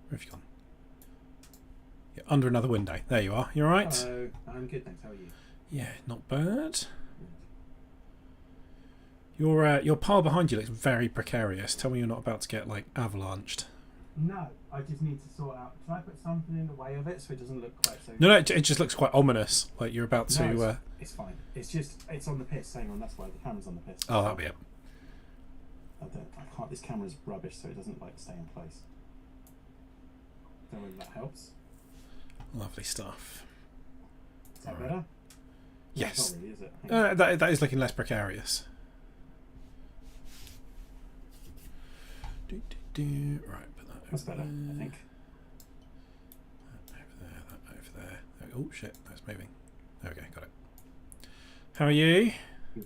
Where have you gone? You're under another window. There you are. You all right? Hello, I'm good, thanks. How are you? Yeah, not bad. Good. Your pile behind you looks very precarious. Tell me you're not about to get like avalanched. No, I just need to sort out. Should I put something in the way of it so it doesn't look quite so? No, it just looks quite ominous. Like you're about No, to. it's fine. It's just it's on the piss. Hang on, that's why the camera's on the piss. Oh, that'll be it. I can't. This camera's rubbish, so it doesn't like stay in place. Don't know if that helps. Lovely stuff. Is that All right. better? Yes. Not really, is it? Hang on. That is looking less precarious. Right, put that over That's better, there. I think. That over there. Oh shit, that's moving. There we go, got it. How are you?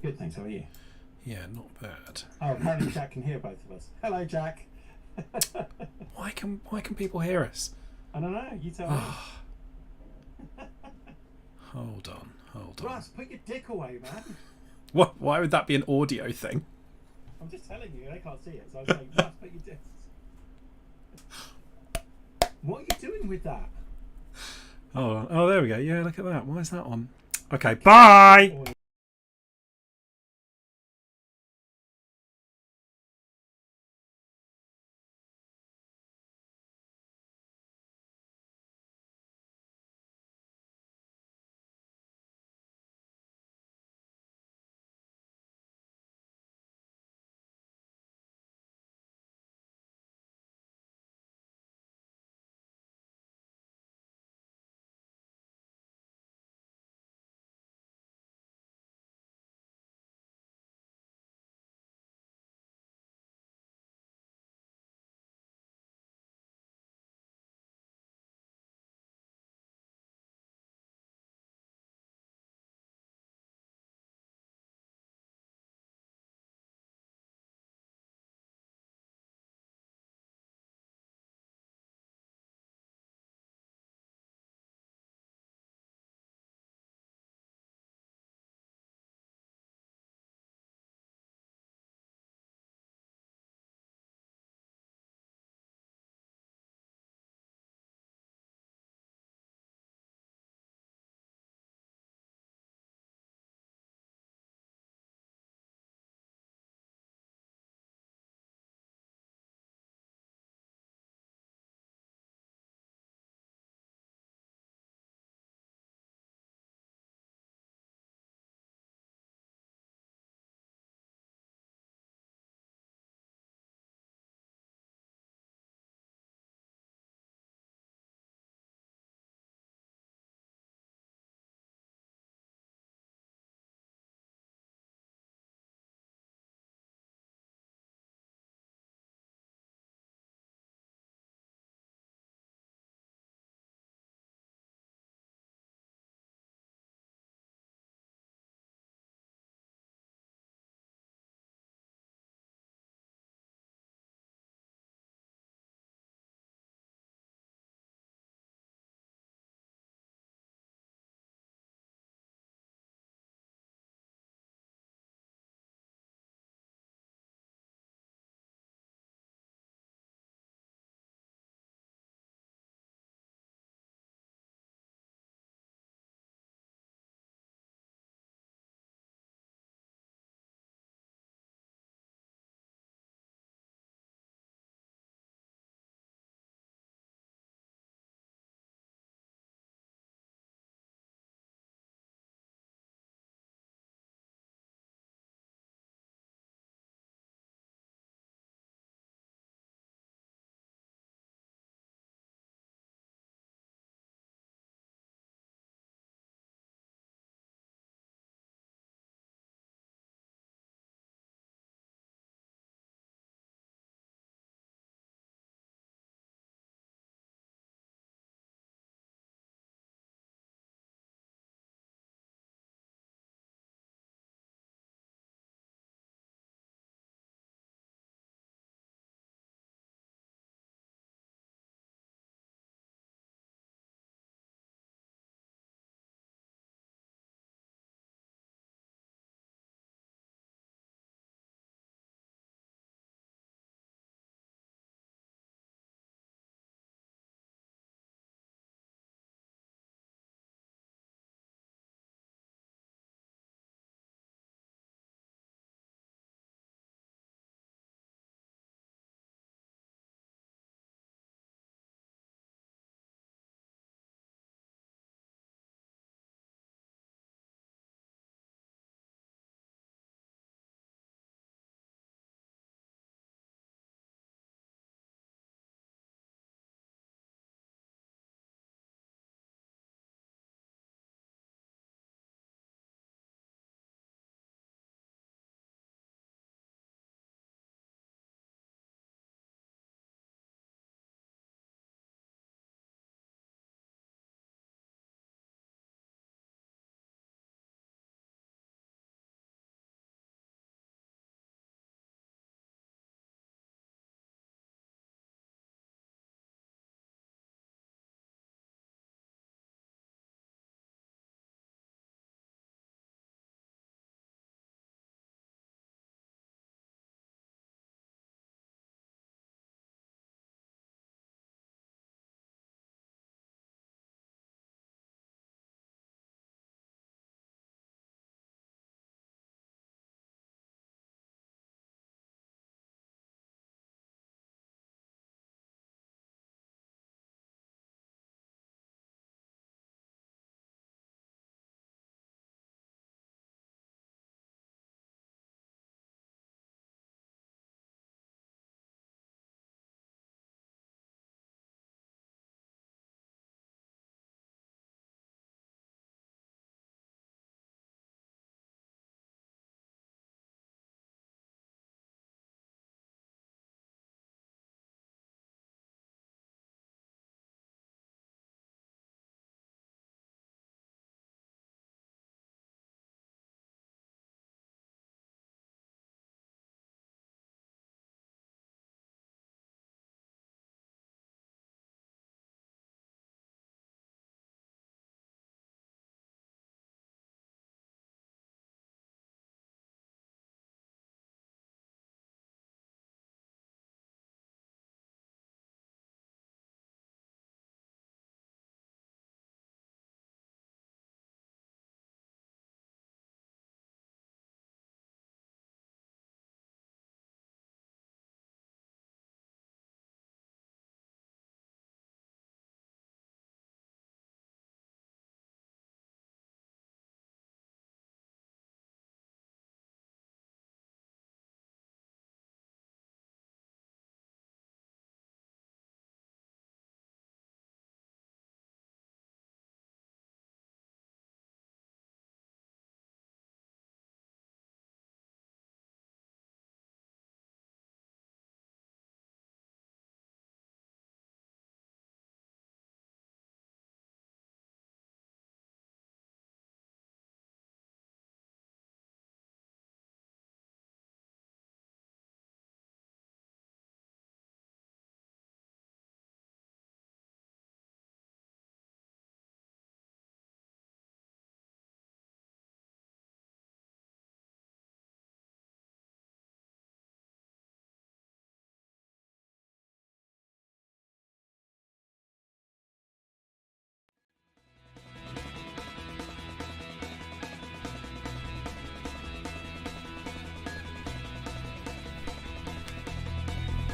Good, thanks. How are you? Yeah, not bad. Oh, apparently Jack can hear both of us. Hello, Jack. Why can people hear us? I don't know. You tell me. Hold on. Russ, put your dick away, man. What? Why would that be an audio thing? I'm just telling you, they can't see it. So I was like, Russ, put your dick. What are you doing with that? Oh, there we go. Yeah, look at that. Why is that on? Okay, bye.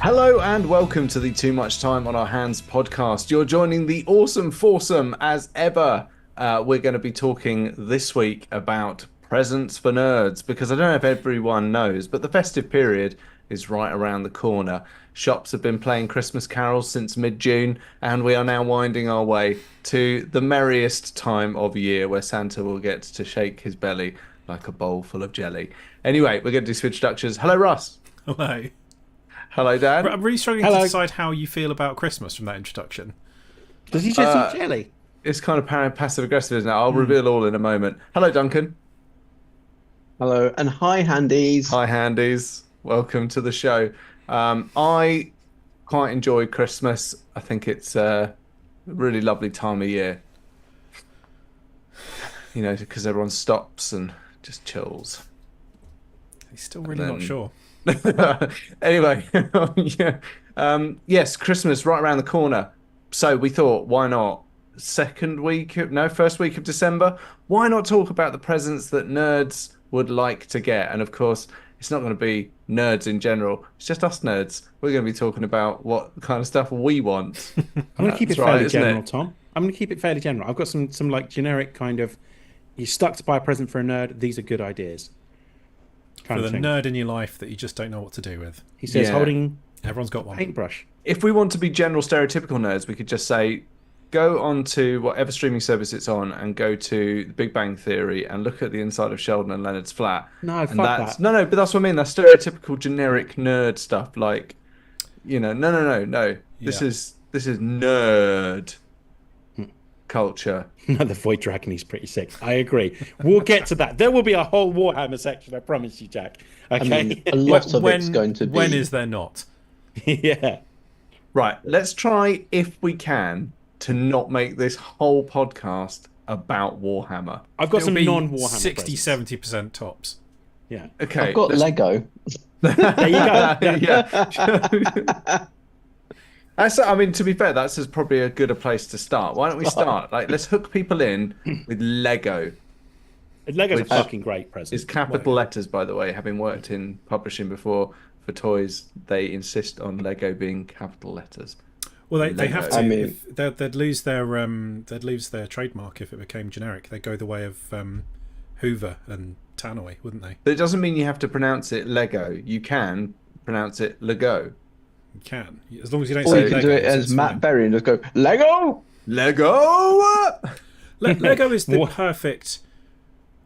Hello and welcome to the Too Much Time on Our Hands podcast. You're joining the awesome foursome as ever. We're going to be talking this week about presents for nerds because I don't know if everyone knows, but the festive period is right around the corner. Shops have been playing Christmas carols since mid-June, and we are now winding our way to the merriest time of year where Santa will get to shake his belly like a bowl full of jelly. Anyway, we're going to do some introductions. Hello, Russ. Hello. Hello, Dan. I'm really struggling Hello. to decide how you feel about Christmas from that introduction. Does he just eat jelly? It's kind of passive aggressive, isn't it? I'll reveal all in a moment. Hello, Duncan. Hello, and hi, Handies. Hi, Handies. Welcome to the show. I quite enjoy Christmas. I think it's a really lovely time of year. You know, because everyone stops and just chills. He's still really not then- sure. Anyway, yeah. Yes, Christmas right around the corner. So we thought, why not? First week of December. Why not talk about the presents that nerds would like to get? And of course, it's not going to be nerds in general. It's just us nerds. We're going to be talking about what kind of stuff we want. I'm going to keep it That's right, fairly isn't it? general, Tom. I'm going to keep it fairly general. I've got some like generic kind of, you're stuck to buy a present for a nerd. These are good ideas. For Kind the of thing. nerd in your life that you just don't know what to do with. He says Yeah. holding Everyone's got one. paintbrush. If we want to be general stereotypical nerds, we could just say, go on to whatever streaming service it's on and go to The Big Bang Theory and look at the inside of Sheldon and Leonard's flat. No, And fuck that's that. no, but that's what I mean. That's stereotypical, generic nerd stuff. Like, you know, no. This Yeah. is nerd culture. No, the Void Dragon is pretty sick. I agree. We'll get to that. There will be a whole Warhammer section, I promise you, Jack. I Okay? mean, a lot of it's going to be. When is there not? yeah. Right. Let's try, if we can, to not make this whole podcast about Warhammer. I've got It'll some be non-Warhammer 60, presents. 70% tops. Yeah. Okay. I've got let's- Lego. There you go. Yeah. I mean, to be fair, that's probably a gooder place to start. Why don't we start? Like, let's hook people in with Lego. Lego's Which a fucking great present. It's capital letters, by the way. Having worked in publishing before for toys, they insist on Lego being capital letters. Well, they have Lego. to. I mean- If they'd lose their trademark if it became generic. They'd go the way of Hoover and Tannoy, wouldn't they? But it doesn't mean you have to pronounce it Lego. You can pronounce it Lego. You can, as long as you don't Or say you can Lego. do it as it's Matt fine. Berry and just go, Lego! Lego! Lego is the What? perfect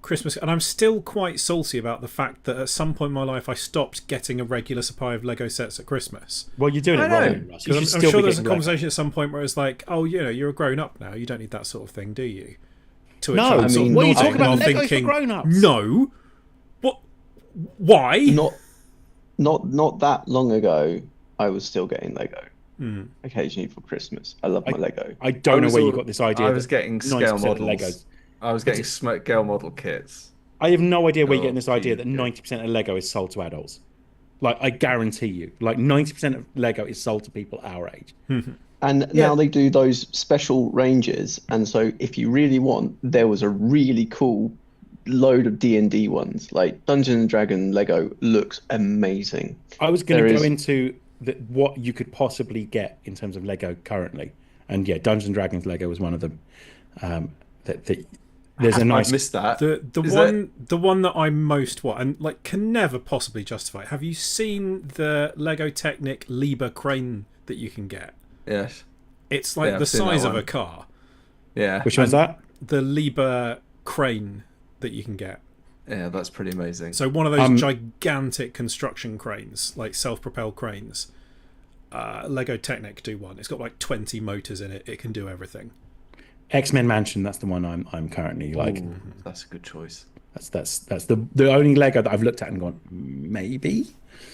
Christmas, and I'm still quite salty about the fact that at some point in my life I stopped getting a regular supply of Lego sets at Christmas. Well, you're doing I it know. wrong, Russ. You Because should I'm still sure be there's a getting Lego. conversation at some point where it's like, oh, you know, you're a grown up now. You don't need that sort of thing, do you? To which No, I'm I sort of mean, what are you nodding talking about? while Lego's thinking, for grown-ups. no. What? Why? Not that long ago, I was still getting Lego. Hmm. Occasionally for Christmas. I love my Lego. I don't know was where you all- got this idea. I was that getting 90% scale of models. Legos. I was getting scale model kits. I have no idea where you're Oh, getting this idea that yeah. 90% of Lego is sold to adults. Like, I guarantee you, like 90% of Lego is sold to people our age. And now they do those special ranges. And so if you really want, there was a really cool load of D&D ones. Like Dungeons and Dragon Lego looks amazing. I was going There to go is- into what you could possibly get in terms of Lego currently. And yeah, Dungeons and Dragons Lego was one of them. There's a I nice... missed that. The one that I most want and like can never possibly justify. Have you seen the Lego Technic Liber crane that you can get? Yes. It's like Yeah, the I've seen that size of one. a car. Yeah. Which one's that? The Liber crane that you can get. Yeah, that's pretty amazing. So one of those gigantic construction cranes, like self-propelled cranes. Lego Technic do one. It's got like 20 motors in it. It can do everything. X-Men Mansion, that's the one I'm currently like... Ooh, that's a good choice. That's the only Lego that I've looked at and gone, maybe?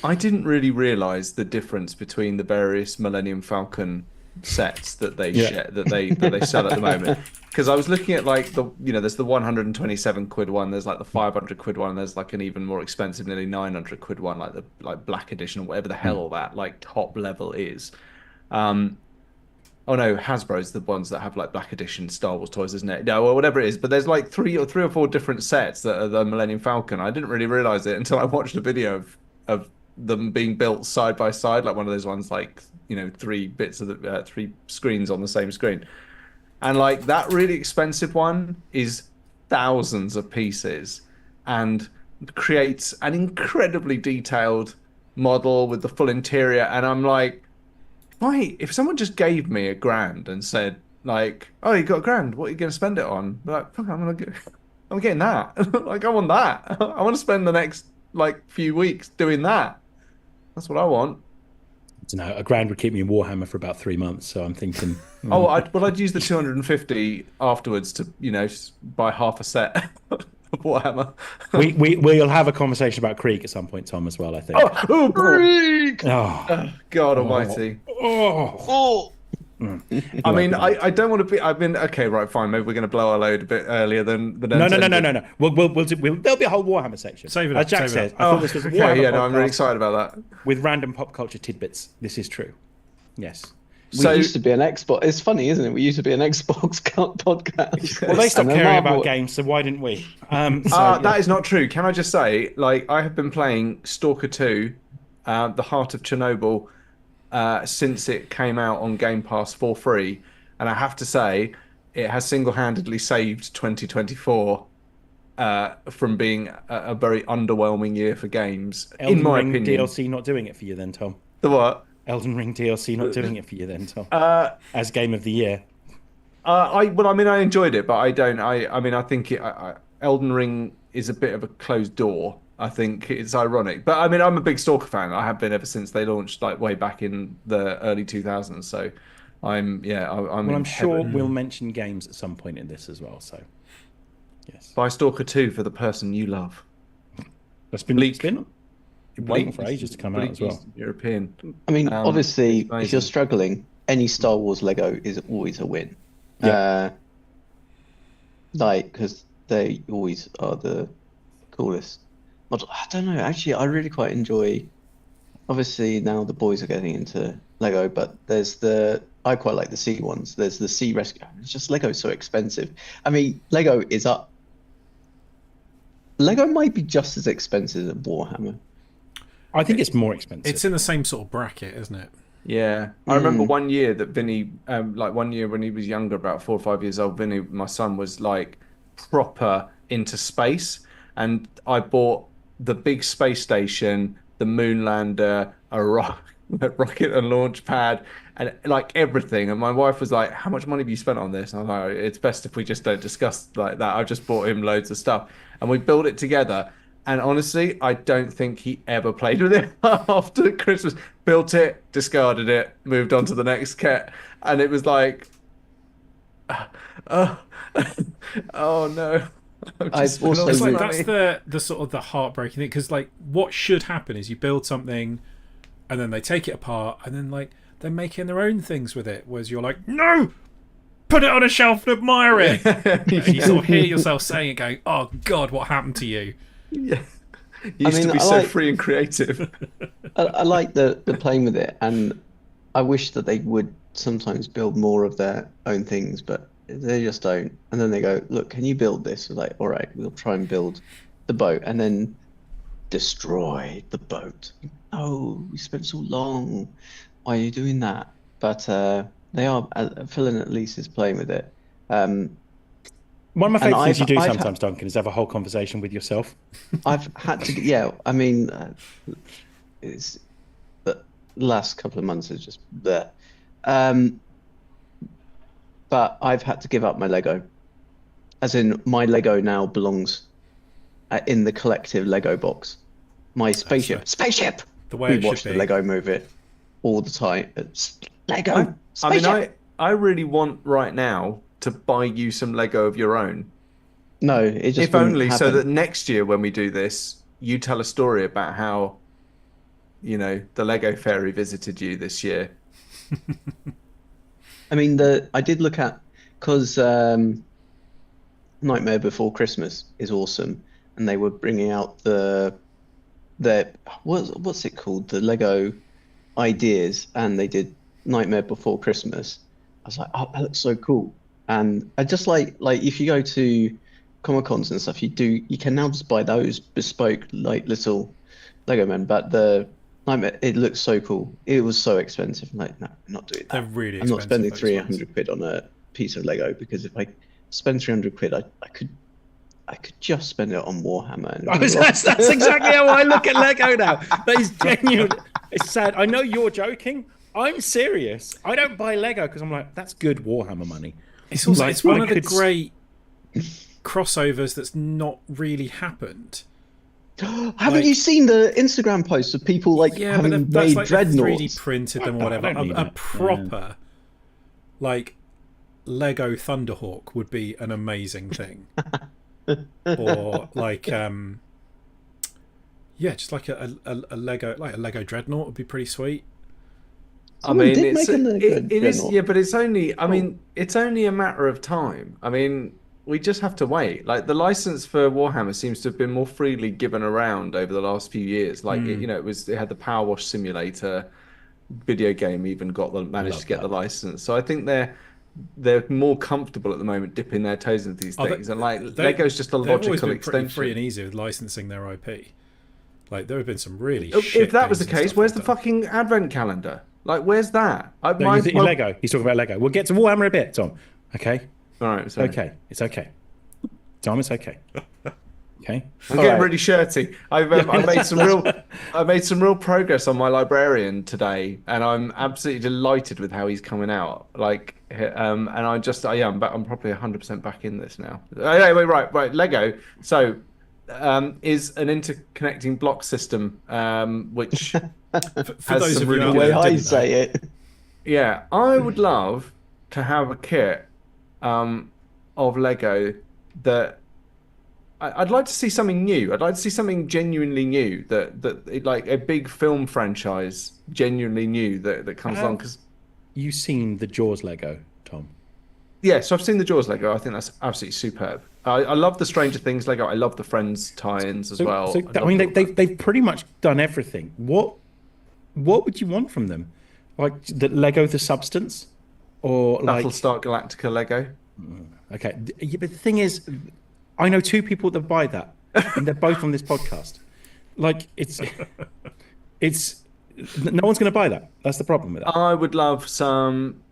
I didn't really realise the difference between the various Millennium Falcon sets that they that they sell at the moment. Because I was looking at like there's the 127 quid one, there's like the 500 quid one, and there's like an even more expensive, nearly 900 quid one, like the Black Edition or whatever the hell that like top level is. Oh no, Hasbro's the ones that have like Black Edition Star Wars toys, isn't it? No, or whatever it is. But there's like three or four different sets that are the Millennium Falcon. I didn't really realise it until I watched a video of them being built side by side, like one of those ones, like, you know, three screens on the same screen. And like that really expensive one is thousands of pieces and creates an incredibly detailed model with the full interior. And I'm like, wait, if someone just gave me $1,000 and said, like, oh, you got $1,000, what are you going to spend it on? Like, fuck, I'm getting that. Like, I want that. I want to spend the next like few weeks doing that. That's what I want. I don't know, $1,000 would keep me in Warhammer for about 3 months, so I'm thinking. Oh, I'd use the 250 afterwards to, you know, buy half a set of Warhammer. We'll have a conversation about Krieg at some point, Tom, as well, I think. Oh, Krieg! Oh, God Almighty! I mean, I don't want to be. I mean, okay, right, fine. Maybe we're going to blow our load a bit earlier than. No. There'll be a whole Warhammer section. Save it As up, Jack save it says, up. I thought this was a Warhammer Okay, yeah, no, I'm really podcast excited about that. with random pop culture tidbits. This is true. Yes. We used to be an Xbox. It's funny, isn't it? We used to be an Xbox podcast. Well, they stopped And then caring about Marvel- games, so why didn't we? That is not true. Can I just say, like, I have been playing Stalker 2, The Heart of Chernobyl, since it came out on Game Pass for free, and I have to say, it has single-handedly saved 2024 from being a very underwhelming year for games, Elden in my Ring opinion. DLC not doing it for you then, Tom? The what? Elden Ring DLC not doing it for you then, Tom? As Game of the Year. I enjoyed it, but I think Elden Ring is a bit of a closed door. I think it's ironic, but I mean, I'm a big Stalker fan. I have been ever since they launched, like way back in the early 2000s. So, I'm sure we'll mention games at some point in this as well. So, yes. Buy Stalker 2 for the person you love. It's been waiting for ages to come out as well. Eastern European. I mean, obviously, it's if you're struggling, any Star Wars Lego is always a win. Yeah. Because they always are the coolest. I don't know. Actually, I really quite enjoy. Obviously, now the boys are getting into Lego, but I quite like the Sea ones. There's the Sea Rescue. It's just Lego's so expensive. I mean, Lego is up. Lego might be just as expensive as Warhammer. I think it's more expensive. It's in the same sort of bracket, isn't it? Yeah, I remember one year that Vinny, like one year when he was younger, about 4 or 5 years old, Vinny, my son, was like proper into space, and I bought the big space station, the moon lander, a rocket and launch pad, and like everything. And my wife was like, "How much money have you spent on this?" And I was like, "It's best if we just don't discuss like that. I've just bought him loads of stuff," and we built it together. And honestly, I don't think he ever played with it after Christmas. Built it, discarded it, moved on to the next kit. And it was like, oh no. I've also It's like money. that's the sort of the heartbreaking thing, because like what should happen is you build something and then they take it apart and then like they're making their own things with it, whereas you're like, no, put it on a shelf and admire it. And you sort of hear yourself saying it, going, oh god, what happened to you? Yeah. You used to be so free and creative. I like the playing with it, and I wish that they would sometimes build more of their own things, but they just don't. And then they go, look, can you build this? We're like, all right, we'll try and build the boat, and then destroy the boat. Oh, we spent so long. Why are you doing that? But they are, Phil at least is playing with it. One of my favourite things you do I've sometimes, Duncan, is have a whole conversation with yourself. I've had to, yeah. I mean, it's the last couple of months is just there. But I've had to give up my Lego, as in my Lego now belongs in the collective Lego box. My spaceship, The way We it watch should the be. Lego movie all the time. It's Lego. I mean, Spaceship. I really want right now to buy you some Lego of your own. No, it just If wouldn't only so happen. that next year when we do this, you tell a story about how, you know, the Lego fairy visited you this year. I mean, I did look at, because Nightmare Before Christmas is awesome, and they were bringing out the what's it called, the Lego ideas, and they did Nightmare Before Christmas. I was like, oh, that looks so cool. And I just like if you go to Comic Cons and stuff, you can now just buy those bespoke like little Lego men, but the Like, it looks so cool. It was so expensive. I'm like, no, I'm not doing that. They're really I'm not expensive, spending those 300 quid on a piece of Lego, because if I spend 300 quid, I could just spend it on Warhammer. And That's exactly how I look at Lego now. That is genuine. It's sad. I know you're joking. I'm serious. I don't buy Lego because I'm like, that's good Warhammer money. It's also Like, it's one I of the could- great crossovers that's not really happened. Haven't you seen the Instagram posts of people like Yeah, but having that's made like 3D dreadnoughts? printed them or I whatever. don't need A that. proper like Lego Thunderhawk would be an amazing thing. Or like just like a Lego Dreadnought would be pretty sweet. I mean, did make a Lego it is, Dreadnought. yeah, but it's only. I mean, it's only a matter of time. I mean, we just have to wait. Like the license for Warhammer seems to have been more freely given around over the last few years. Like you know, it had the Power Wash Simulator video game even managed to get the license. So I think they're more comfortable at the moment dipping their toes into these things, and like Lego's just a They've always logical been pretty extension. free and easy with licensing their IP. Like there have been some really. If shit that was the games and case, stuff where's they've the done. fucking advent calendar? Like, where's that? No, you think Lego. He's talking about Lego. We'll get to Warhammer a bit, Tom. Okay? All right, sorry. Okay. It's okay. Tom, it's okay. Okay? I'm getting really shirty. I made some real progress on my librarian today, and I'm absolutely delighted with how he's coming out. Like, and I'm probably 100% back in this now. Anyway, right. Lego. So, is an interconnecting block system, which For has those some of you really out The there way that I didn't know, say it. yeah, I would love to have a kit of Lego that. I'd like to see something new. I'd like to see something genuinely new that like a big film franchise, genuinely new that comes along. Because You seen the Jaws Lego, Tom? yeah, so I've seen the Jaws Lego. I think that's absolutely superb. I love the Stranger Things Lego. I love the Friends tie-ins as well. I mean, they've pretty much done everything. What would you want from them? Like the Lego, the substance, or like? Battlestar Galactica Lego. Okay, yeah, but the thing is, I know two people that buy that, and they're both on this podcast. Like it's no one's going to buy that. That's the problem with that. I would love some.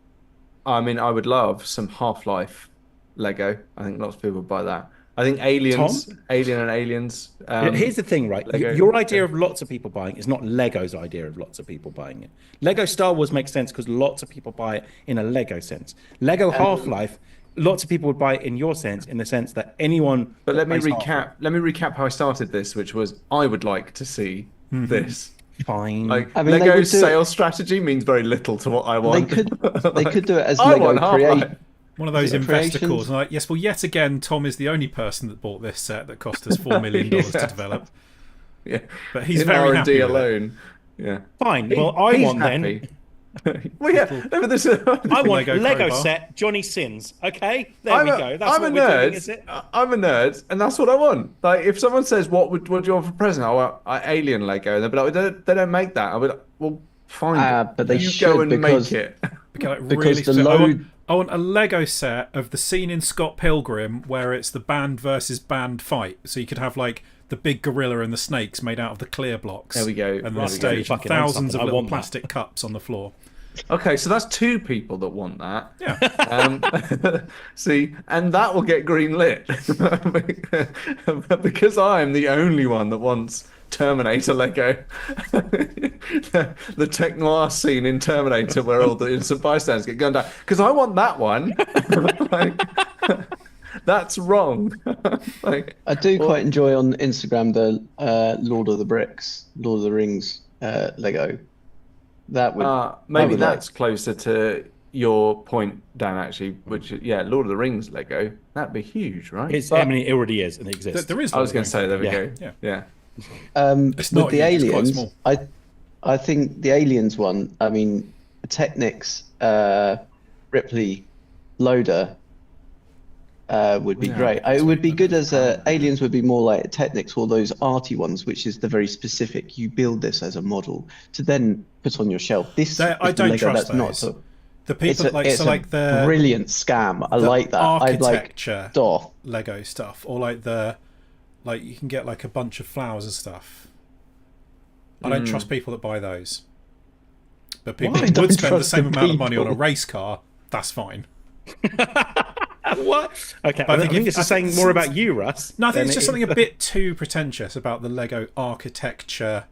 I mean, I would love some Half-Life Lego. I think lots of people would buy that. I think Aliens, Alien and Aliens. Here's the thing, right? Lego. Your idea of lots of people buying is not Lego's idea of lots of people buying it. Lego Star Wars makes sense because lots of people buy it in a Lego sense. Lego Half-Life, lots of people would buy it in your sense, in the sense that anyone. But let me plays recap. Let me recap how I started this, which was I would like to see this. Fine. Like I mean, they would Lego's do it- sales strategy means very little to what I want. They could do it as I Lego want Half-Life. Create. one of those it investor Creations? calls. And like, yes, well, yet again, Tom is the only person that bought this set that cost us $4 million to develop. Yeah, But he's in very R&D happy with it. alone. Yeah. Fine. Well, I He's want happy. then. Well, yeah. No, but this is, I want Lego Lego crowbar. set Johnny Sins. Okay, there we go. That's I'm what a we're nerd. doing, is it? I'm a nerd, and that's what I want. Like, if someone says, "What do you want for a present?" I want Alien Lego, and they'll be like, "They don't make that." I'll be like, "Well, fine, But they you should, go and because- make it." Okay, like, Because really the specific. load- I want a Lego set of the scene in Scott Pilgrim where it's the band versus band fight. So you could have like the big gorilla and the snakes made out of the clear blocks. There we go. And There the we go. stage, and Fucking own thousands of something. I little want that. plastic cups on the floor. Okay, so that's two people that want that. Yeah. See, and that will get green lit because I'm the only one that wants Terminator Lego. The tech noir scene in Terminator where all the innocent bystanders get gunned down. Because I want that one. Like, that's wrong. Like, I do quite enjoy on Instagram the Lord of the Bricks, Lord of the Rings Lego. That would maybe would like- that's closer to your point, Dan, actually, which, yeah, Lord of the Rings Lego. That'd be huge, right? I mean, it already is and it exists. There is. I was going to say, there we Yeah. go. Yeah. Yeah. It's with not the huge, it's quite aliens, small. I think the aliens one. I mean, Technics Ripley loader would be Yeah, great. It would be good as aliens would be more like Technics, all those arty ones, which is the very specific. You build this as a model to then put on your shelf. This I is the don't Lego trust that's not. those. So, The people it's like the brilliant scam. I the like that. I'd like architecture Doth. Lego stuff, or like you can get like a bunch of flowers and stuff. I don't trust people that buy those. But people Why? that would Don't spend the trust same the amount of money on a people. race car, that's fine. What? Okay, But I think this I is saying more about you, Russ. No, I think than it's just it something is- a bit too pretentious about the Lego architecture.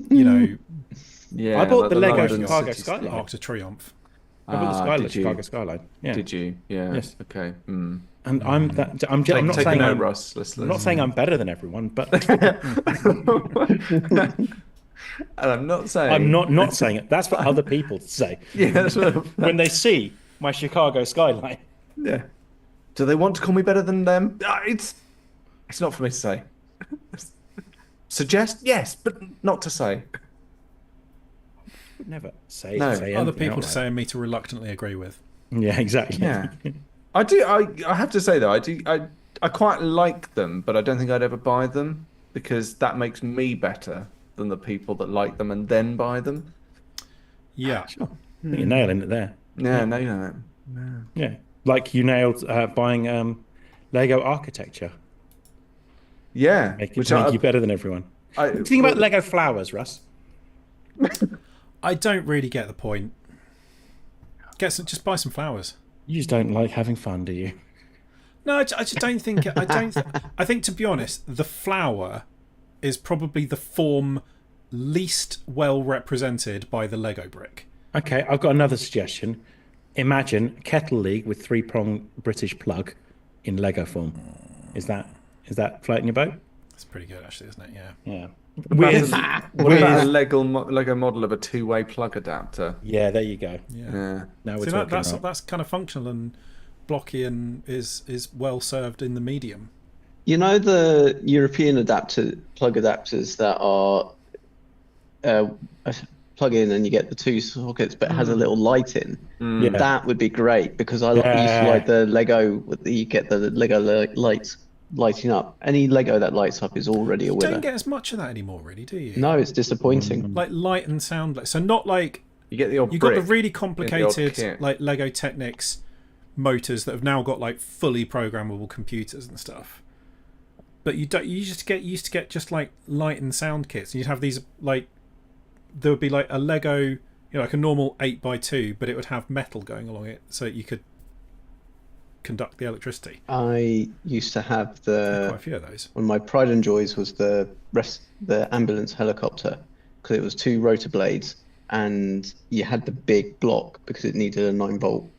You know, Yeah, I bought the Lego London Chicago city Skyline. sky. Arc de Triomphe. I bought the Ah, Skyline, did you? Chicago Skyline. Yeah. Did you? Yeah. Yes. Okay. Mm. And I'm not Take a saying note, I'm, Russ. I'm not saying I'm better than everyone, but And I'm not saying. I'm not saying it. That's for other people to say Yeah. That's what, when they see my Chicago Skyline. yeah. Do they want to call me better than them? It's not for me to say. Suggest, yes, but not to say. Never say No. say Other anything people to outright. say and me to reluctantly agree with. Yeah, exactly. Yeah. I do. I have to say though, I do. I quite like them, but I don't think I'd ever buy them because that makes me better than the people that like them and then buy them. Yeah. Sure. I think you're nailing it there. Yeah. No, you know. Yeah, like you nailed buying Lego architecture. Yeah. Make Which you better than everyone. Think about Lego flowers, Russ. I don't really get the point. Just buy some flowers. You just don't like having fun, do you? No, I just don't think. I think, to be honest, the flower is probably the form least well represented by the Lego brick. Okay, I've got another suggestion. Imagine Kettle League with 3-prong British plug in Lego form. Is that floating your boat? That's pretty good, actually, isn't it? Yeah. Yeah. What about a Lego model of a two-way plug adapter? Yeah, there you go. Yeah. Yeah. Now we're See, talking. that's right. that's kind of functional and blocky and is well served in the medium. You know the European plug adapters that are plug in and you get the two sockets, but it has a little light in. Yeah. That would be great because I used Yeah. to like the Lego. You get the Lego lights lighting up. Any Lego that lights up is already a You winner. don't get as much of that anymore, really, do you? No, it's disappointing. Like light and sound. So not like You get the odd you've got the brick really in the odd complicated kit. like Lego Technics motors that have now got like fully programmable computers and stuff. But you used to get just like light and sound kits. And you'd have these like there would be like a Lego, you know, like a normal 8x2, but it would have metal going along it so that you could conduct the electricity. I used to have Quite a the few of those. one of my pride and joys was the ambulance helicopter because it was 2 rotor blades and you had the big block because it needed a 9-volt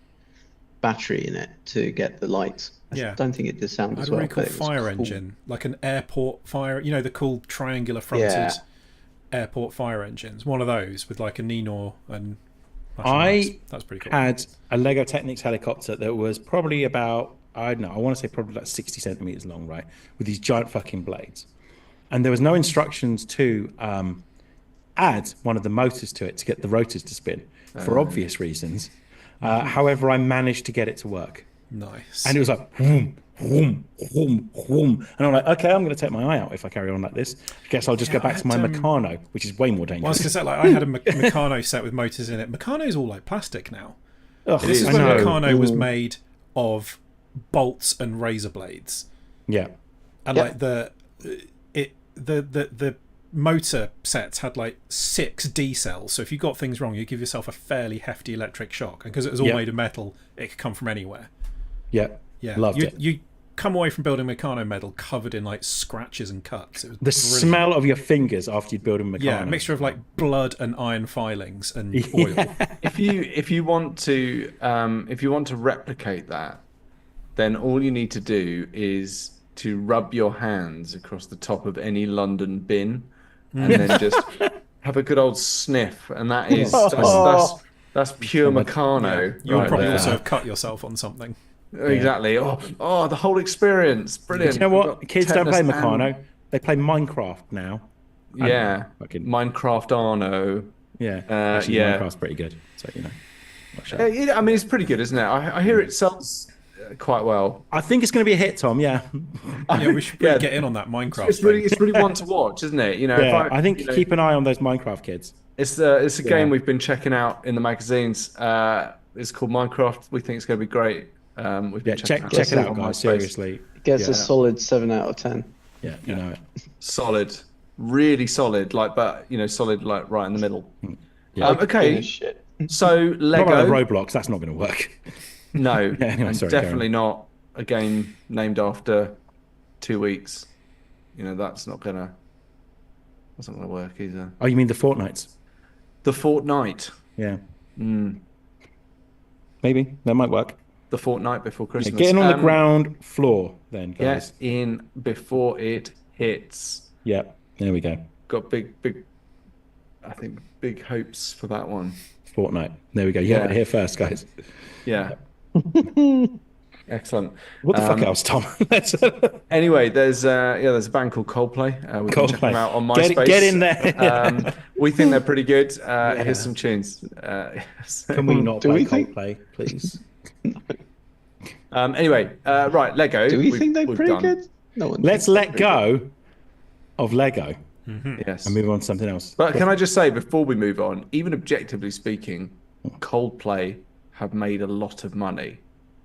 battery in it to get the lights. I Yeah. don't think it did sound I had as a well. really cool but it was fire cool. engine, like an airport fire. You know, the cool triangular fronted Yeah. airport fire engines. One of those with like a Nenor and. That's pretty cool. Had a Lego Technics helicopter that was probably about, I don't know, I want to say probably like 60 centimeters long, right? With these giant fucking blades. And there was no instructions to add one of the motors to it to get the rotors to spin for obvious reasons. However, I managed to get it to work. Nice. And it was like, whoom, whoom, whoom, whoom. And I'm like, okay, I'm going to take my eye out if I carry on like this. I guess I'll just Yeah, go back I to my had, Meccano, which is way more Well, I was dangerous. gonna say, like, I had a Meccano set with motors in it. Meccano's all like plastic now. Ugh, This is I when know. Meccano was made of bolts and razor blades, Yeah. and Yeah. like the motor sets had like 6 D cells. So if you got things wrong, you give yourself a fairly hefty electric shock. And because it was all Yeah. made of metal, it could come from anywhere. Yeah. Yeah, Loved it. You come away from building Meccano metal covered in like scratches and cuts. It was The brilliant. smell of your fingers after you'd build a Meccano. Yeah, a mixture of like blood and iron filings and oil. If you want to replicate that, then all you need to do is to rub your hands across the top of any London bin, and then just have a good old sniff, and that's pure Meccano. You'll right probably there. also have cut yourself on something. Exactly. Oh, the whole experience, brilliant. You know We've what? got Kids don't play tetanus Meccano. and- They play Minecraft now. Yeah, Fucking- Minecraft Arno. Yeah. Actually, yeah. Minecraft's pretty good. So, you know. I mean, it's pretty good, isn't it? I hear it sells quite well. I think it's going to be a hit, Tom. Yeah. Yeah, we should really get in on that Minecraft. It's really one to watch, isn't it? You know, Yeah. if I think you know, keep an eye on those Minecraft kids. it's a game we've been checking out in the magazines. It's called Minecraft. We think it's going to be great. We've Yeah. been Check checking it out, on guys. MySpace. Seriously. It gets Yeah. a solid 7 out of 10. Yeah. You know it. Solid, really solid, like, but solid, like right in the middle. Yeah. Okay, Shit. so Not Lego. like Roblox. That's not going to work. No, Yeah, anyway, and sorry, carry definitely not a game named after 2 weeks. That's not gonna work either. Oh, you mean the Fortnites? The Fortnite. Yeah. Maybe that might work. The fortnight before Yeah, Christmas. get in on the ground floor, then, guys. Get in before it hits. Yeah. There we go. Got big, I think, big hopes for that one. Fortnite. There we go. You Yeah. heard it here first, guys. Yeah. Excellent. What the fuck else, Tom? Let's Anyway, there's a band called Coldplay. We can check them out on MySpace. Get in there. We think they're pretty good. Here's some tunes. Can we not Do play we think- Coldplay, please? Anyway, right, Lego. Do we think they're we've pretty done. good? No one. Let's thinks let go of Lego Yes. and move on to something else. But can I just say, before we move on, even objectively speaking, Coldplay have made a lot of money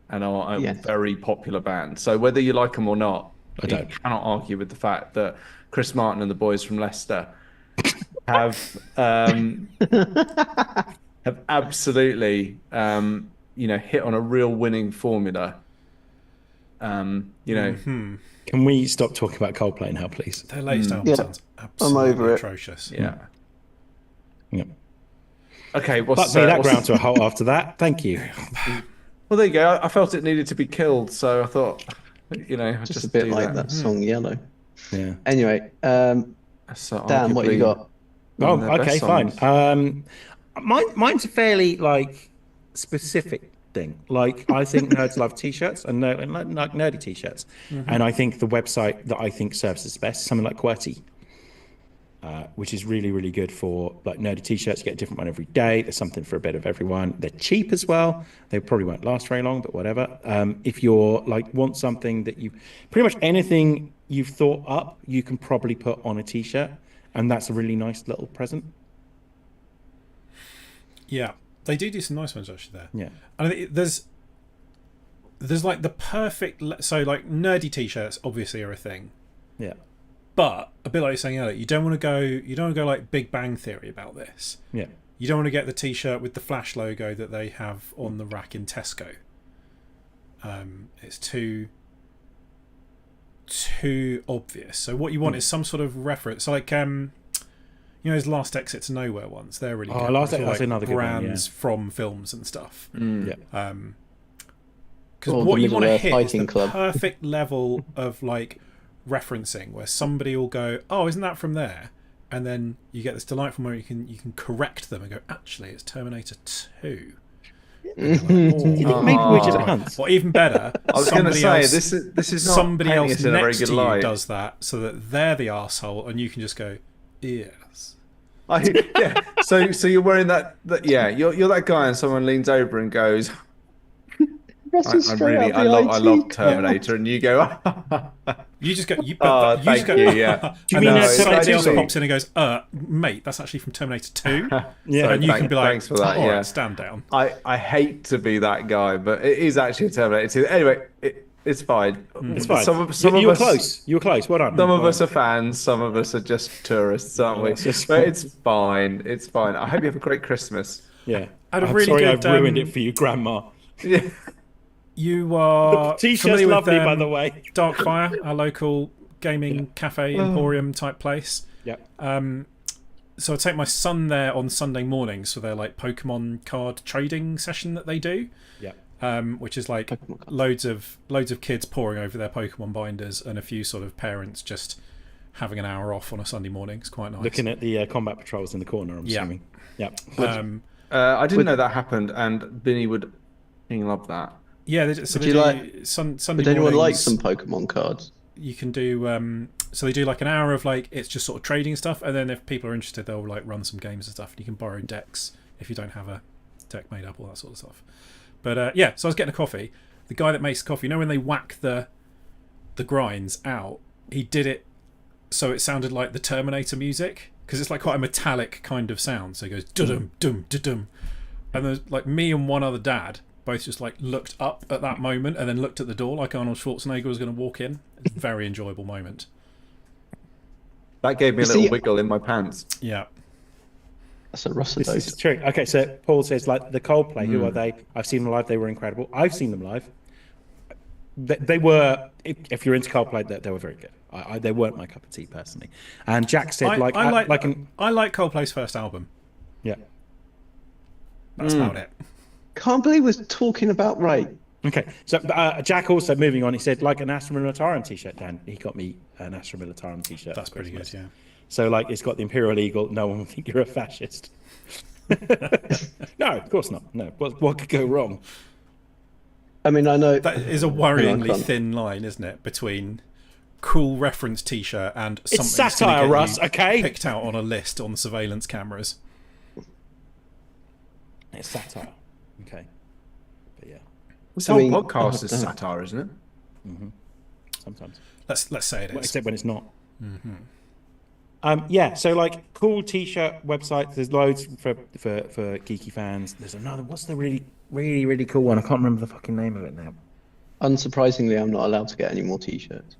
and are a Yes. very popular band. So whether you like them or not, I don't. you cannot argue with the fact that Chris Martin and the boys from Leicester have absolutely hit on a real winning formula. Can we stop talking about Coldplay now, please? Their latest album Yeah. sounds absolutely over it. atrocious. Yeah. Yeah. Okay. Fuck me, that ground to a halt after that. Thank you. Well, there you go. I felt it needed to be killed, so I thought, I'd Just a bit do like that song Yellow. Yeah. Anyway, So Dan, what you arguably got? one Oh, of their okay, best fine. songs. Mine's a fairly specific thing. Like, I think nerds love t-shirts and like nerdy t-shirts, and I think the website that I think serves us best, something like QWERTY, which is really, really good for like nerdy t-shirts. You get a different one every day. There's something for a bit of everyone. They're cheap as well. They probably won't last very long, but whatever. If you're want something that you pretty much anything you've thought up, you can probably put on a t-shirt, and that's a really nice little present. Yeah, they do some nice ones actually there. Yeah. And I think there's like the perfect so like nerdy t-shirts obviously are a thing, Yeah. but a bit like you're saying earlier, you don't want to go like Big Bang Theory about this. Yeah. You don't want to get the t-shirt with the Flash logo that they have on the rack in Tesco. It's too obvious. So what you want is some sort of reference. So like those Last Exit to Nowhere ones. They're really good. Last They're Exit, that's another good one, brands from films and stuff. Yeah. Because Or what the you want to Middle-earth hit is Hiking the Club. perfect level of like referencing where somebody will go, "Oh, isn't that from there?" And then you get this delightful moment you can correct them and go, "Actually, it's Terminator 2." You think maybe we're just cunts? Or even better, I was going to somebody say else, this is not somebody painting else it in a very next good to you light. does that so that they're the arsehole and you can just go, "Yes." Yeah. So you're wearing that. Yeah. You're that guy, and someone leans over and goes, Russell's I straight really, out I the love, IT I love club. Terminator, and you go, You just go, Oh, thank you, yeah. Do you and mean then that's somebody actually- else pops in and goes, mate, that's actually from Terminator 2. Yeah. And you can be like, thanks for that. all Yeah, right, stand down. I hate to be that guy, but it is actually a Terminator 2. Anyway, it's fine. It's fine. Some you of were us, close. You were close. Well done. Some of us are fans. Some of us are just tourists, aren't we? it's just But fine. it's fine. It's fine. I hope you have a great Christmas. Yeah. Had a I'm really sorry good, I've ruined it for you, Grandma. Yeah. You are T-shirt's familiar with, lovely, by the way. Darkfire, our local gaming cafe emporium type place. Yeah. So I take my son there on Sunday mornings for their like Pokemon card trading session that they do. Yeah. Which is like Pokemon loads of kids poring over their Pokemon binders and a few sort of parents just having an hour off on a Sunday morning. It's quite nice. Looking at the combat patrols in the corner, I'm Yeah. assuming. Yeah. I didn't know that happened, and Vinny would love that. Yeah, so Would they you do like- Sunday Would anyone like mornings. some Pokemon cards? You can do so they do like an hour of like it's just sort of trading stuff, and then if people are interested they'll like run some games and stuff, and you can borrow decks if you don't have a deck made up, all that sort of stuff. But yeah, so I was getting a coffee. The guy that makes the coffee, when they whack the grinds out, he did it so it sounded like the Terminator music, because it's like quite a metallic kind of sound. So he goes dum dum dum, and there's like me and one other dad both just like looked up at that moment and then looked at the door like Arnold Schwarzenegger was going to walk in. It's a very enjoyable moment. That gave me a You little see- wiggle in my pants. Yeah. That's a Russell This dose. is true. Okay, so Paul says, like, the Coldplay, who are they? I've seen them live. They were incredible. I've seen them live. They were, if you're into Coldplay, they were very good. They weren't my cup of tea, personally. And Jack said, I like Coldplay's first album. yeah. That's about it. Can't believe we're talking about right. Okay, so Jack also, moving on, he said, like an Astra Militarum t-shirt, Dan. He got me an Astra Militarum t-shirt. That's for pretty good, Christmas. yeah. So, like, it's got the Imperial Eagle. No one will think you're a fascist. No, of course not. No, what could go wrong? I mean, I know That is a Hang worryingly on. thin line, isn't it, between cool reference T-shirt and something It's that's gonna satire, get Russ, you okay? picked out on a list on surveillance cameras. It's satire. Okay. But yeah, This I whole mean- podcast is oh, satire, isn't it? sometimes. Let's say it Well, is. except when it's not. Yeah, so like cool t-shirt websites. There's loads for geeky fans. There's another. What's the really cool one? I can't remember the fucking name of it now. unsurprisingly, I'm not allowed to get any more T-shirts.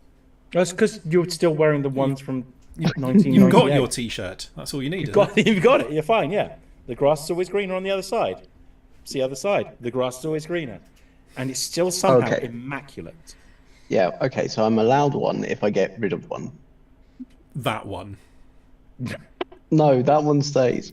That's because you're still wearing the ones from 1998. You've got your T-shirt. That's all you need. You've got it. You're fine. Yeah, the grass is always greener on the other side. It's the other side. The grass is always greener, and it's still somehow Okay. immaculate. Yeah, okay, so I'm allowed one if I get rid of one. That one. No, that one stays.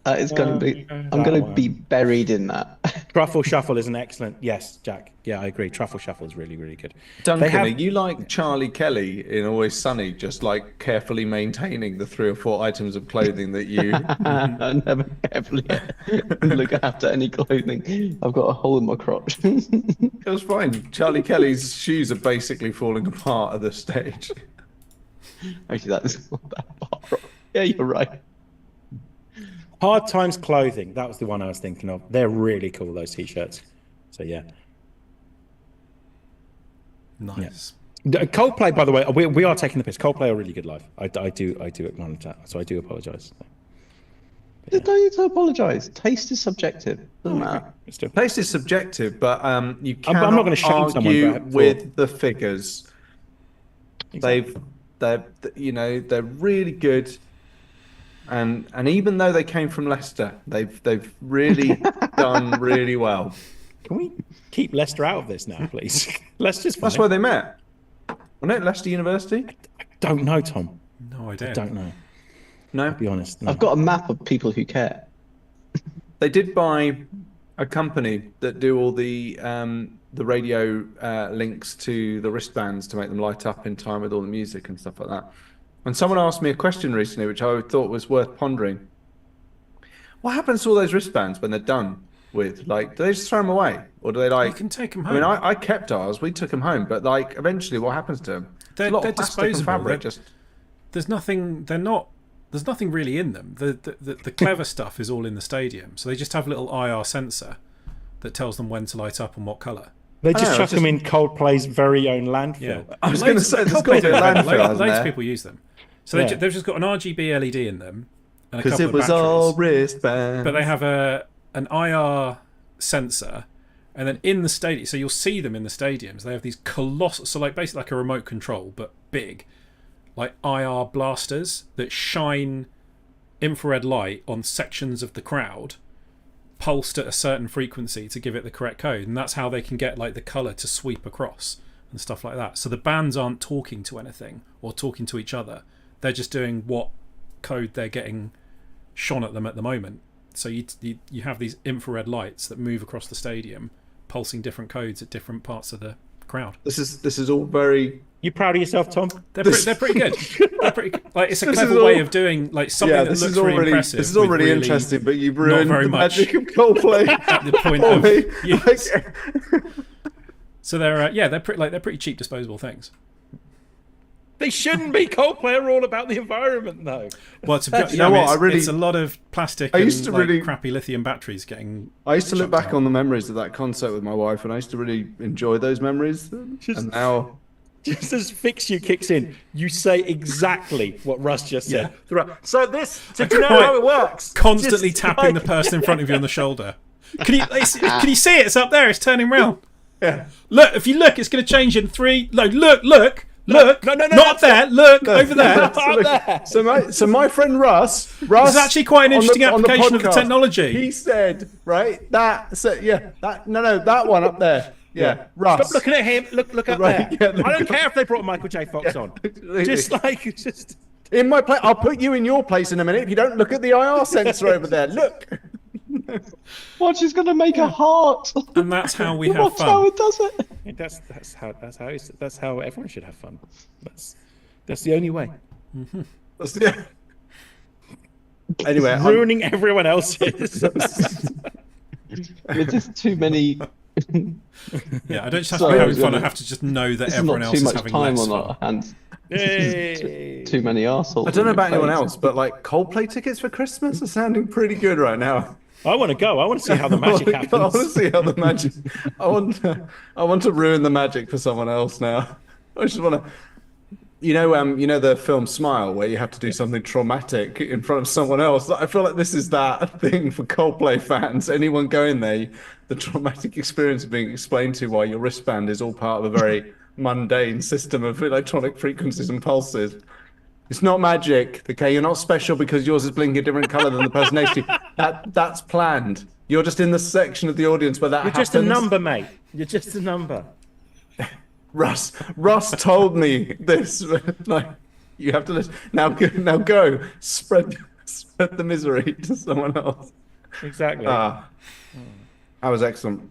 It's gonna be. I'm gonna be buried in that. Truffle Shuffle is an excellent. Yes, Jack. Yeah, I agree. Truffle Shuffle is really good. Duncan, have- are you like Charlie Kelly in Always Sunny, just like carefully maintaining the 3 or 4 items of clothing that you? I never carefully look after any clothing. I've got a hole in my crotch. It was fine. Charlie Kelly's shoes are basically falling apart at this stage. Actually, that is not that far wrong. Yeah, you're right. Hard Times Clothing. That was the one I was thinking of. They're really cool, those t-shirts. So yeah. Nice. Coldplay, by the way, we are taking the piss. Coldplay are really good live. I do acknowledge that. So I do apologise. You don't need to apologise. Taste is subjective. Doesn't matter. Still. Taste is subjective, but you I'm cannot not gonna shame someone argue for- with the figures. Exactly. They're really good, and even though they came from Leicester, they've really done really well. Can we keep Leicester out of this now, please? Leicester's fine. That's where they met, wasn't it? Leicester University? Don't know, Tom. No idea. Don't know. No, Be honest. No. I've got a map of people who care. they did buy a company that do all the radio links to the wristbands to make them light up in time with all the music and stuff like that. And someone asked me a question recently, which I thought was worth pondering. What happens to all those wristbands when they're done with? Like, do they just throw them away, or do they like? You can take them I home. mean, I kept ours. We took them home, but like, eventually, what happens to them? They're- a lot they're of plastic and disposable. fabric. They're- Just There's nothing. They're not. There's nothing really in them. The clever stuff is all in the stadium. So they just have a little IR sensor that tells them when to light up and what colour. They I just know, chuck it's them in Coldplay's very own landfill. Yeah, I was gonna say, there's got to be a landfill, hasn't Loads there? of people use them. So Yeah. they've just got an RGB LED in them and a because couple it of was batteries. all wristbands. But they have an IR sensor, and then in the stadium, so you'll see them in the stadiums. They have these colossal, so like basically like a remote control, but big, like IR blasters that shine infrared light on sections of the crowd, pulsed at a certain frequency to give it the correct code, and that's how they can get like the color to sweep across and stuff like that. So the bands aren't talking to anything or talking to each other; they're just doing what code they're getting shone at them at the moment. So you have these infrared lights that move across the stadium, pulsing different codes at different parts of the crowd. This is all very. You proud of yourself, Tom? They're pretty good. They're pretty good. Like it's a This clever is way all- of doing like something Yeah, that this looks is all really really impressive. this is all with really really interesting, but you've ruined very the much magic of Coldplay. at the point for of me. use. Like, So they're pretty cheap disposable things. They shouldn't be. Coldplay are all about the environment, though. Well, to be, You know what, it's a lot of plastic I and used to like, really- crappy lithium batteries getting. I used to look chucked back out. on the memories of that concert with my wife, and I used to really enjoy those memories. And now, Just as Fix You kicks in, you say exactly what Russ just said. So this, do you know Right. how it works? Constantly Just tapping the like- person in front of you on the shoulder. Can you see it? It's up there. It's turning round. yeah, Look, if you look, it's going to change in 3. Look. Look, no, not up there. Look over there. Up there. So my friend Russ It's actually quite an interesting application of the podcast, technology. He said, right, that one up there. Yeah, Russ. Stop looking at him. Look up Right, there. yeah, I don't care if they brought Michael J. Fox on. Just. In my place, I'll put you in your place in a minute if you don't look at the IR sensor over there. Look. Watch, he's gonna make a heart. And that's how we have Watch how fun. it does it. That's how everyone should have fun. That's the only way. Anyway, Ruining everyone else's. There's just too many. Yeah, I don't just have to Sorry, be I having was fun. I gonna- have to just know that This is everyone not else too is much having time less on fun. our hands. Yay. Too many arseholes. I don't know about anyone Face. else, but like Coldplay tickets for Christmas are sounding pretty good right now. I want to go. I want to see how the magic I want to happens. see how the magic. I want to ruin the magic for someone else now. I just want to. You know the film Smile, where you have to do something traumatic in front of someone else. I feel like this is that thing for Coldplay fans. Anyone going there, the traumatic experience of being explained to why your wristband is all part of a very mundane system of electronic frequencies and pulses. It's not magic, okay? You're not special because yours is blinking a different color than the person next to you. That's planned. You're just in the section of the audience where that You're happens. just a number, mate. You're just a number. Russ told me this. Like, you have to listen. Now go. Spread the misery to someone else. Exactly. That was excellent.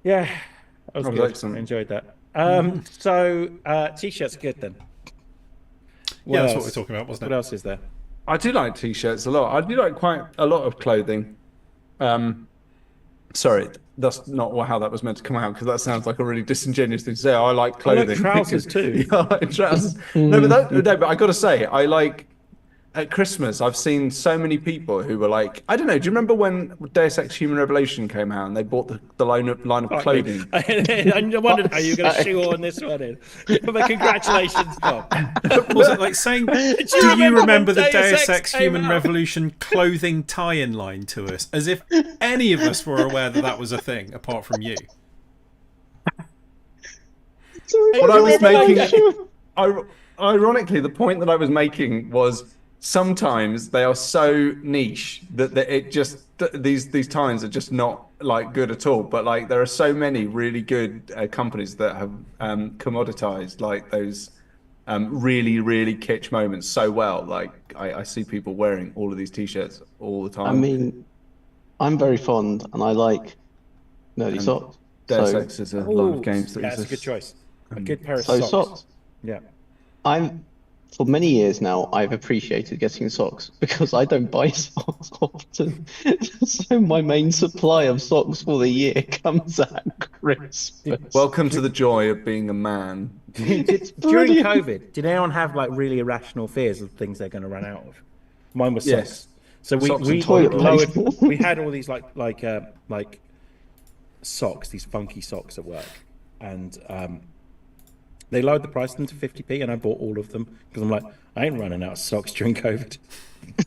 Yeah, that was That was good. excellent. I enjoyed that. So t-shirts are good then. Yeah, that's what else? we're talking about, wasn't What it? else is there? I do like t-shirts a lot. I do like quite a lot of clothing. Sorry, that's not how that was meant to come out because that sounds like a really disingenuous thing to say. I like clothing. trousers too. Yeah, I like trousers. No, but I got to say, I like at Christmas. I've seen so many people who were like, I don't know. Do you remember when Deus Ex: Human Revelation came out and they bought the line of clothing? I wondered how you were going to shoehorn this one in. But congratulations, Tom. Was it like saying, do you remember remember the when Deus Deus Ex Ex came Human out? Revolution clothing tie-in line to us? As if any of us were aware that that was a thing, apart from you. What I was making, ironically, the point that I was making was sometimes they are so niche that it just these times are just not like good at all. But like there are so many really good companies that have commoditized like those really kitsch moments so well. Like I see people wearing all of these t-shirts all the time. I mean, I'm very fond, and I like nerdy socks. Deus So, Ex is a lot of games that That's a exist. good choice. A good pair of so socks. socks. Yeah. For many years now, I've appreciated getting socks because I don't buy socks often. So my main supply of socks for the year comes at Christmas. Welcome to the joy of being a man. During brilliant. COVID, did anyone have like really irrational fears of things they're going to run out of? Mine was Yes. socks. So Socks we and toilet lowered, paper. we had all these like socks, these funky socks at work, and they lowered the price of them to 50p, and I bought all of them because I'm like, I ain't running out of socks during COVID.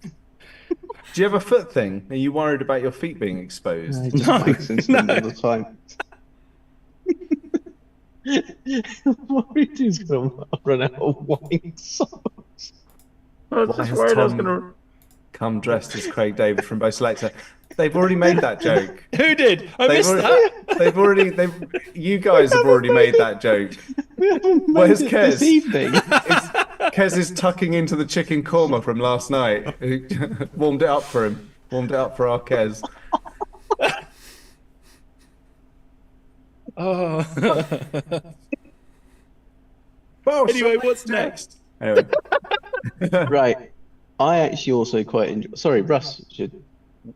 Do you have a foot thing? Are you worried about your feet being exposed? I just makes sense all the time. Worried he's gonna run out of wine socks. I was Why just has worried I was Tom going to. come dressed as Craig David from Bo Selector? They've already made that joke. Who did? I They've missed already, that. you guys have already made that joke. We haven't made Where's it Kez? this evening. Kez is tucking into the chicken korma from last night. Warmed it up for him. Warmed it up for our Kez. Oh. Oh, Anyway, what's next? Anyway, Right. I actually also quite enjoy. Sorry, Russ should.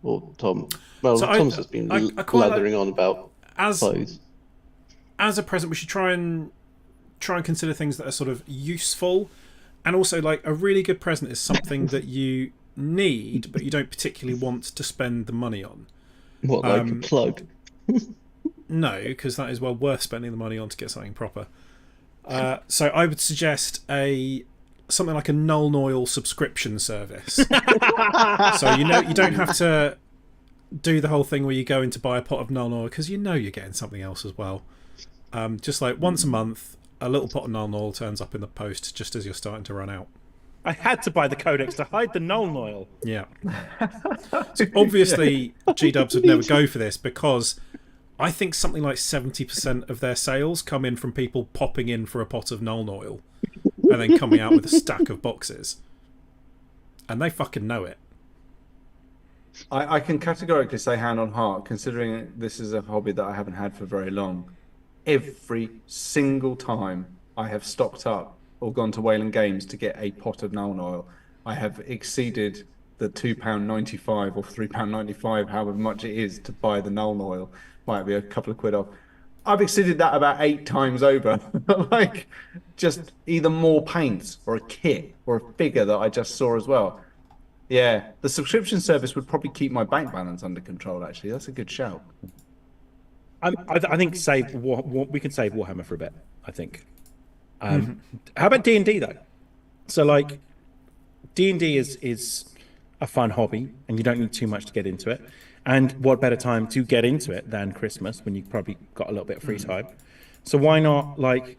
Or Tom. Well, So Tom's just been I quite lathering on about As clothes. as a present, we should try and consider things that are sort of useful, and also like a really good present is something that you need but you don't particularly want to spend the money on. What, like a plug? No, because that is well worth spending the money on to get something proper. So I would suggest something like a Null Oil subscription service. So you don't have to do the whole thing where you go in to buy a pot of Null Oil because you know you're getting something else as well. Just like once a month, a little pot of Nuln Oil turns up in the post just as you're starting to run out. I had to buy the Codex to hide the Nuln Oil. Yeah. So obviously, G-Dubs would never go for this because I think something like 70% of their sales come in from people popping in for a pot of Nuln Oil and then coming out with a stack of boxes. And they fucking know it. I can categorically say hand on heart, considering this is a hobby that I haven't had for very long. Every single time I have stocked up or gone to Wayland Games to get a pot of Nuln Oil, I have exceeded the £2.95 or £3.95, however much it is to buy the Nuln Oil. Might be a couple of quid off. I've exceeded that about 8 times over. Like, just either more paints or a kit or a figure that I just saw as well. Yeah, the subscription service would probably keep my bank balance under control, actually. That's a good shout. I think we can save Warhammer for a bit, I think. How about D&D, though? So, like, D&D is a fun hobby, and you don't need too much to get into it. And what better time to get into it than Christmas, when you've probably got a little bit of free time. So why not, like,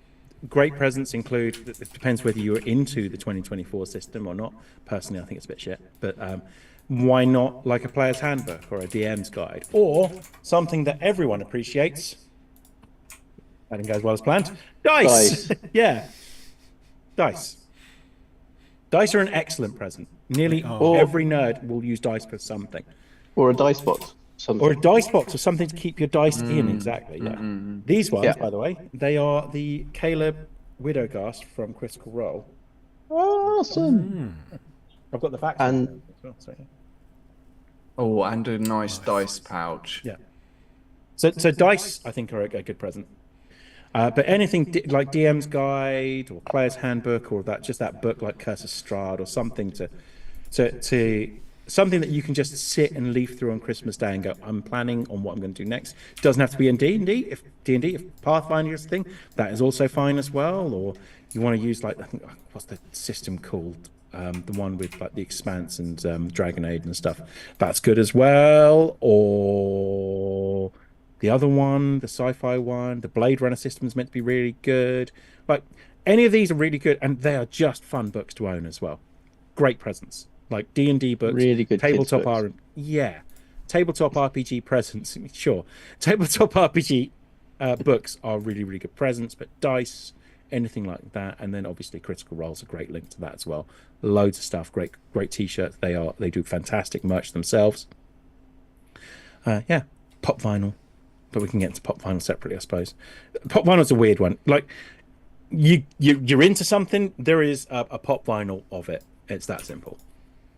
great presents include, it depends whether you're into the 2024 system or not. Personally, I think it's a bit shit. But why not, like, a player's handbook or a DM's guide? Or something that everyone appreciates. That didn't go as well as planned. Dice! Yeah. Dice. Dice are an excellent present. Nearly every nerd will use dice for something. Or a dice box. Something. Or a dice box or something to keep your dice in, exactly. Yeah. These ones, by the way, they are the Caleb Widowgast from Critical Role. Awesome. I've got the facts. And Oh, and a nice dice pouch. yeah. So dice, I think, are a good present. But anything like DM's Guide or Player's Handbook or that book like Curse of Strahd or something to something that you can just sit and leaf through on Christmas Day and go, I'm planning on what I'm going to do next. It doesn't have to be in D&D. If Pathfinder is a thing, that is also fine as well. Or you want to use, like, I think, what's the system called? The one with, like, the Expanse and Dragonade and stuff. That's good as well. Or the other one, the sci-fi one, the Blade Runner system is meant to be really good. Like, any of these are really good, and they are just fun books to own as well. Great presents. Like D&D books, really good tabletop books. Tabletop RPG presents. Sure, tabletop RPG books are really, really good presents. But dice, anything like that, and then obviously Critical Role is a great link to that as well. Loads of stuff, great T-shirts. They do fantastic merch themselves. Pop vinyl, but we can get into pop vinyl separately, I suppose. Pop vinyl's a weird one. Like you're into something, there is a pop vinyl of it. It's that simple.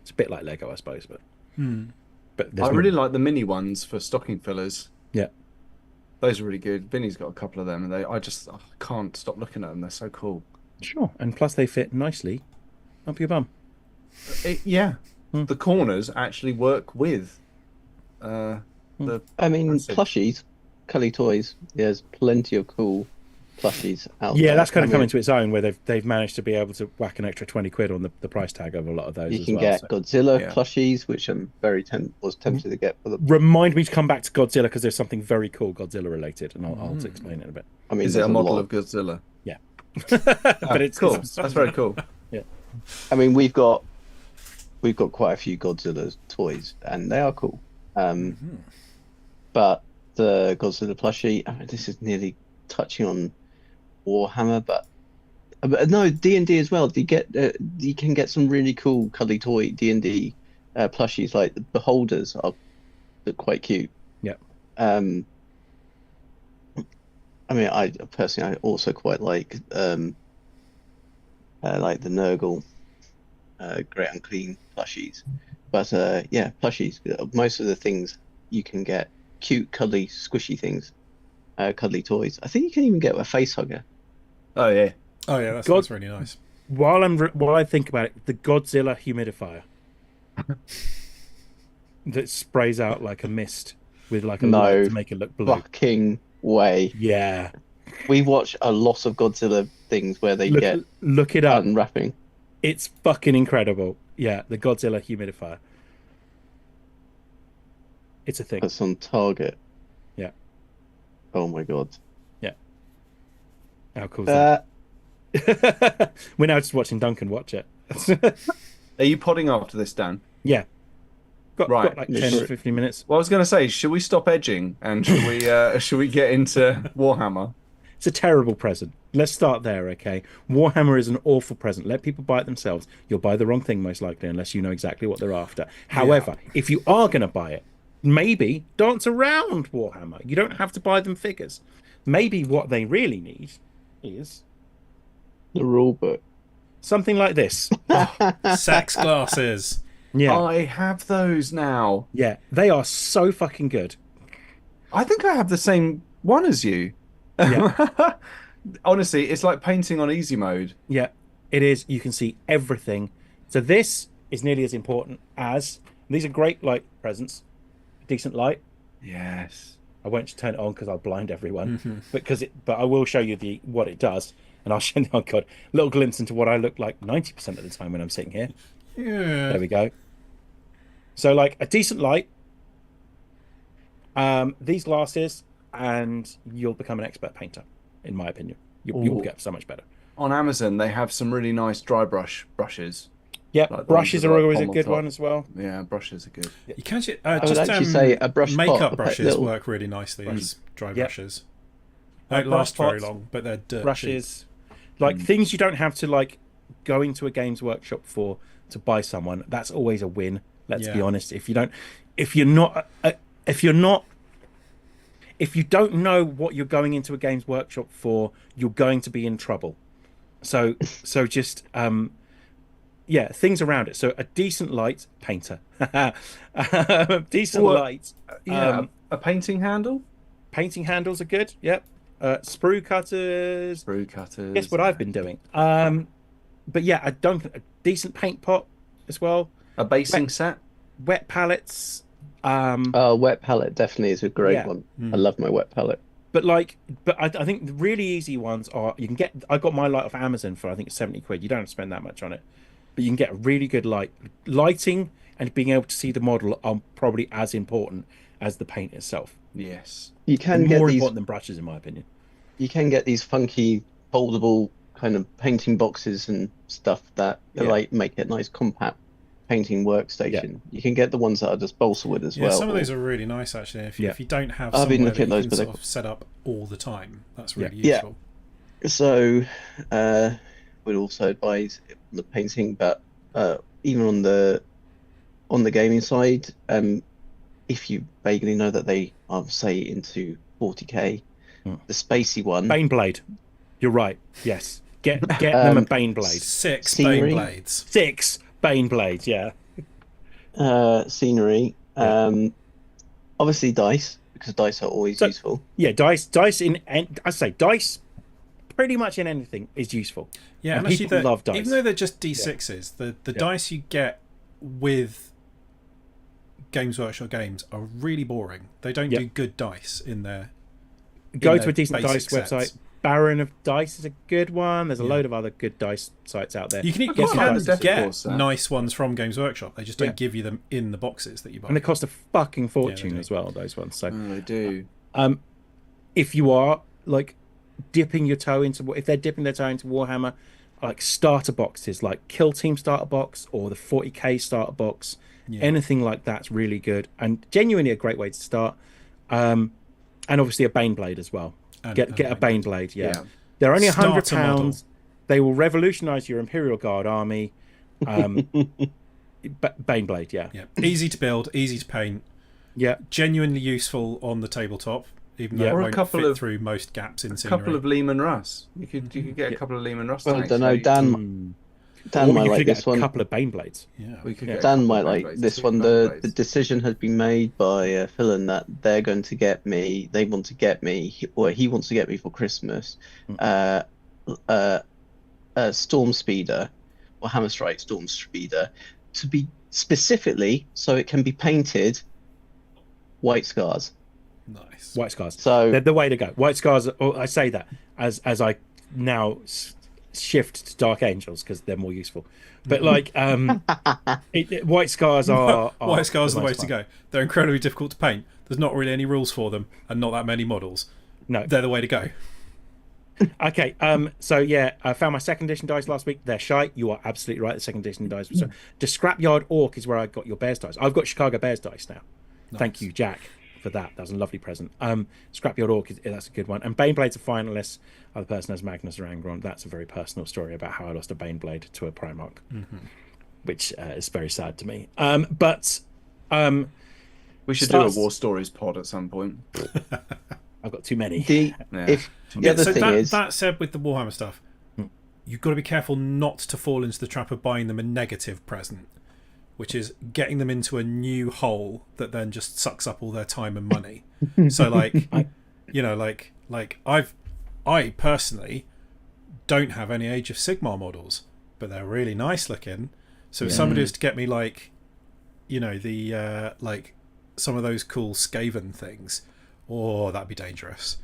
It's a bit like Lego, I suppose, but I really like the mini ones for stocking fillers. Yeah, those are really good. Vinny's got a couple of them, and I can't stop looking at them. They're so cool. Sure, and plus they fit nicely up your bum. The corners actually work with the. I mean, plushies, Cully Toys. There's plenty of cool plushies out there. Yeah, that's kind of coming to its own, where they've managed to be able to whack an extra 20 quid on the price tag of a lot of those. You can get Godzilla plushies, which I'm very tempted to get for them. Remind me to come back to Godzilla, because there's something very cool Godzilla related, and I'll explain it in a bit. I mean, is it a model of Godzilla? Yeah. But it's cool. That's very cool. Yeah. I mean, we've got quite a few Godzilla toys, and they are cool. But the Godzilla plushie, I mean, this is nearly touching on Warhammer, but no, D&D as well. You can get some really cool Cully Toy D&D plushies, like the Beholders look quite cute. Yeah. I mean, I personally also quite like the Nurgle Great Unclean plushies, but plushies. Most of the things you can get cute, cuddly, squishy things, cuddly toys. I think you can even get a face hugger. Oh yeah. That's really nice. While I think about it, the Godzilla humidifier that sprays out like a mist with like a light to make it look blue. Fucking way. Yeah. We watch a lot of Godzilla things where they look it up. Unwrapping. It's fucking incredible. Yeah, the Godzilla humidifier. It's a thing. That's on Target. Yeah. Oh my god. Yeah. How cool is that? We're now just watching Duncan watch it. Are you podding after this, Dan? Yeah. Got Right. like 10 or 15 minutes. Well, I was going to say, should we stop edging and should we get into Warhammer? It's a terrible present. Let's start there, okay? Warhammer is an awful present. Let people buy it themselves. You'll buy the wrong thing most likely unless you know exactly what they're after. However, if you are going to buy it, maybe dance around Warhammer. You don't have to buy them figures. Maybe what they really need is The rule book. something like this. Sex glasses. Yeah. I have those now. Yeah. They are so fucking good. I think I have the same one as you. Yeah. Honestly, it's like painting on easy mode. Yeah, it is. You can see everything. So this is nearly as important as these are great light presents. Decent light. Yes. I won't turn it on because I'll blind everyone. But I will show you what it does, and I'll show you. Oh god, little glimpse into what I look like 90% of the time when I'm sitting here. Yeah. There we go. So like a decent light, these glasses, and you'll become an expert painter. In my opinion, you'll get so much better. On Amazon, they have some really nice dry brushes. Yeah, Like the brushes ones with, are like, always a pommel good top. one as well. Yeah, brushes are good. You can just, would actually say a brush pot, makeup a brushes little- work really nicely as dry Yep. brushes. They don't Brush last very pots, long, but they're dirt cheap. Brushes, like things you don't have to like go into a Games Workshop for to buy someone. That's always a win. Let's be Yeah. honest. If you don't know what you're going into a Games Workshop for, you're going to be in trouble. So just things around it. So a decent light painter, decent Well, light. Yeah, a painting handle? Painting handles are good. Yep. Sprue cutters. Brew cutters. Guess what I've been doing. But yeah, a decent paint pot as well. A basing set? Wet palettes. Wet palette definitely is a great Yeah. one. I love my wet palette. But I think the really easy ones are you can get. I got my light off Amazon for I think £70. You don't have to spend that much on it, but you can get a really good lighting, and being able to see the model are probably as important as the paint itself. Yes. You can And get more these. important than brushes, in my opinion. You can get these funky foldable kind of painting boxes and stuff that like make it nice compact painting workstation. You can get the ones that are just balsa wood as Yeah, well. some of those are really nice actually. If you don't have I've been somewhere looking that at you those, can but sort of set up all the time, that's really Yeah. useful. So would also advise the painting, but even on the gaming side, if you vaguely know that they are say into 40k, the spacey one, Baneblade. You're right. Yes. Get them a Baneblade. 6 Scenery. Bane blades. 6 Baneblades. Yeah. scenery, obviously dice, because dice are always useful. Yeah. Dice in. I say dice. Pretty much in anything is useful. Yeah, And and actually, people love dice. even though they're just D6s, the dice you get with Games Workshop games are really boring. They don't do good dice in their. Go in to their a decent basic dice sets. website. Baron of Dice is a good one. There's a load of other good dice sites out there. You can quite like the get Death Force, nice ones from Games Workshop. They just don't give you them in the boxes that you buy. and they cost a fucking fortune do. as well, those ones. So Oh, they do. if you are like dipping your toe into, if they're dipping their toe into Warhammer, like starter boxes, like Kill Team starter box or the 40k starter box, anything like that's really good and genuinely a great way to start. And obviously a Baneblade as well. Get a Baneblade, yeah. They're only Starter model. £100. They will revolutionise your Imperial Guard army. Baneblade, yeah. Easy to build, easy to paint, Yeah. genuinely useful on the tabletop, even though Yeah. it Or a won't couple fit of- through most gaps in A scenery. couple of Lehman Russ. You could get a couple of Lehman Russ. Well, I tanks, don't know. maybe. Dan Or might you like could get this a one. couple of Baneblades. Yeah. We could get a Dan couple might of like Beyblades, this 2 one. The Beyblades. decision has been made by Phil that they're going to get me. They want to get me, or he wants to get me for Christmas. A Storm Speeder, or Hammer Strike Storm Speeder, to be specifically so it can be painted white scars. Nice. White Scars. So They're the way to go. White Scars, I say that as I now shift to Dark Angels because they're more useful. But like, White Scars are White Scars are the way most to fun. go. They're incredibly difficult to paint. There's not really any rules for them, and not that many models. No, They're the way to go. Okay. So yeah, I found my second edition dice last week. They're shite. You are absolutely right. The second edition dice. So the Scrapyard Orc is where I got your Bears dice. I've got Chicago Bears dice now. Thank you, Jack, for that. That was a lovely present. Scrapyard Orc that's a good one. And Baneblade's a finalist. Other person has Magnus Rangron. That's a very personal story about how I lost a Baneblade to a Primarch, which is very sad to me. But We should Stars- do a War Stories pod at some point. I've got too many. The other so thing is that said, with the Warhammer stuff, you've got to be careful not to fall into the trap of buying them a negative present, which is getting them into a new hole that then just sucks up all their time and money. So like, I personally don't have any Age of Sigmar models, but they're really nice looking. So if somebody was to get me like, like some of those cool Skaven things, that'd be dangerous.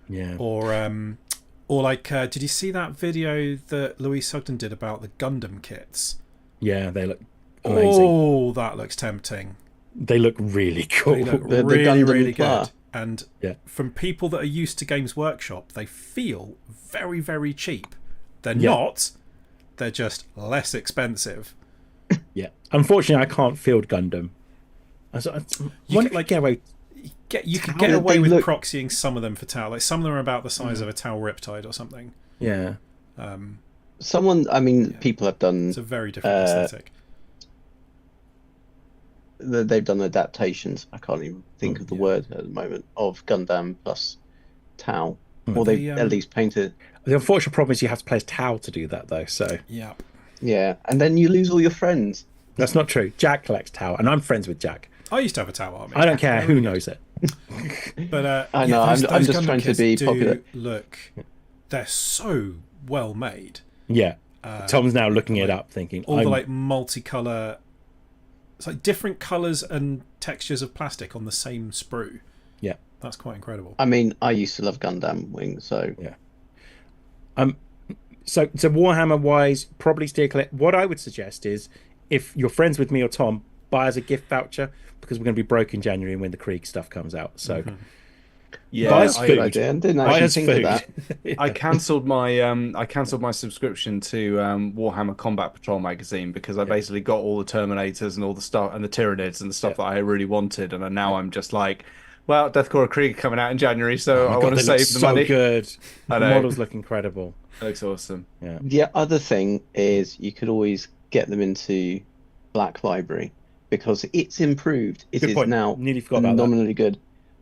Yeah. Or like, did you see that video that Louise Sugden did about the Gundam kits? Yeah, they look amazing. Oh, that looks tempting. They look really cool. They look The really, Gundam really Pla. good. And Yeah. from people that are used to Games Workshop, they feel very, very cheap. They're Yeah. not. They're just less expensive. Yeah. Unfortunately, I can't field Gundam. You When could, like, get away. You could Tau, get away they with look- proxying some of them for Tau. Like some of them are about the size of a Tau Riptide or something. Yeah. people have done It's a very different aesthetic. they've done adaptations. I can't even think of the word at the moment of Gundam plus Tau, or they The, at least painted. The unfortunate problem is you have to play as Tau to do that, though. So Yeah. Yeah, and then you lose all your friends. that's not true. Jack collects Tau, and I'm friends with Jack. I used to have a Tau army. I don't care who knows it. But I know, I'm just Gundam trying to kits be do popular. Look, they're so well made. Yeah. Tom's now looking it up, thinking, All the like multicolor, it's like different colors and textures of plastic on the same sprue. Yeah. That's quite incredible. I mean, I used to love Gundam Wing, so Yeah. So Warhammer wise, probably steer clear. What I would suggest is, if you're friends with me or Tom, buy as a gift voucher, because we're going to be broke in January when the Krieg stuff comes out. So Yeah, buy us I- food. idea. I didn't Buy actually us think of food. that. I cancelled my subscription to Warhammer Combat Patrol magazine because I basically got all the Terminators and all the stuff and the Tyranids and the stuff that I really wanted, and now I'm just like, well, Deathcore Krieg coming out in January, so I God, want they to look save the so money. good. I The know. models look incredible. Looks awesome. Yeah. The other thing is you could always get them into Black Library because it's improved. It Good is point. now Nearly forgot about that. phenomenally good.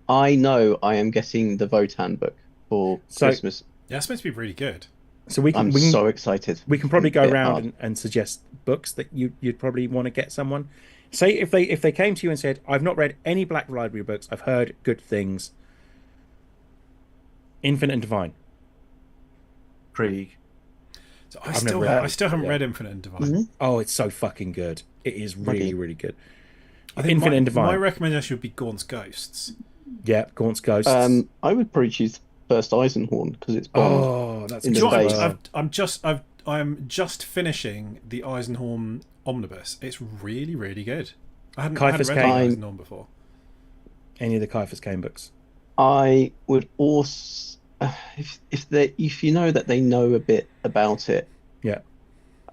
I know I am getting the Votan book for So- Christmas. Yeah, it's meant to be really good. So we can I'm so excited. we can probably go Bit around hard. and suggest books that you'd probably want to get someone. Say if they came to you and said, I've not read any Black Library books, I've heard good things. Infinite and Divine. Krieg. So I I've still, never read I it. still haven't Yeah. read Infinite and Divine. Mhm. Oh, it's so fucking good. It is really, Okay. really good. I think Infinite and my Divine. recommendation would be Gaunt's Ghosts. Yeah, Gaunt's Ghosts. I would probably choose First Eisenhorn because it's Bond. oh, that's in Do good. you know what? space. I'm just finishing the Eisenhorn Omnibus. It's really, really good. I hadn't Caiaphas read the Cain. Eisenhorn before. Any of the Caiaphas Cain books. I would also, if you know that they know a bit about it. Yeah.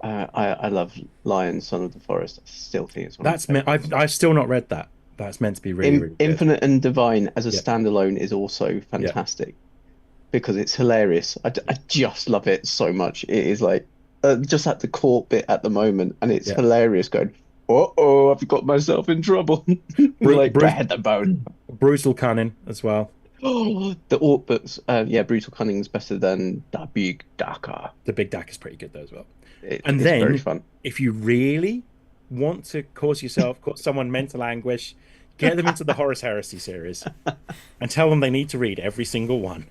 I love Lion, Son of the Forest. I still think it's one That's of my meant. I've still not read that. That's meant to be really, really good. Infinite and Divine as a Yeah. standalone is also fantastic because it's hilarious. I just love it so much. It is like just at the court bit at the moment, and it's Yeah. hilarious. Going, I've got myself in trouble. We're like, bear the bone. Brutal Cunning as well. The Orc books, Brutal Cunning is better than the Big Daka. The Big Dack is pretty good though as well. It's then- very fun. If you really want to cause someone mental anguish, get them into the Horus Heresy series and tell them they need to read every single one.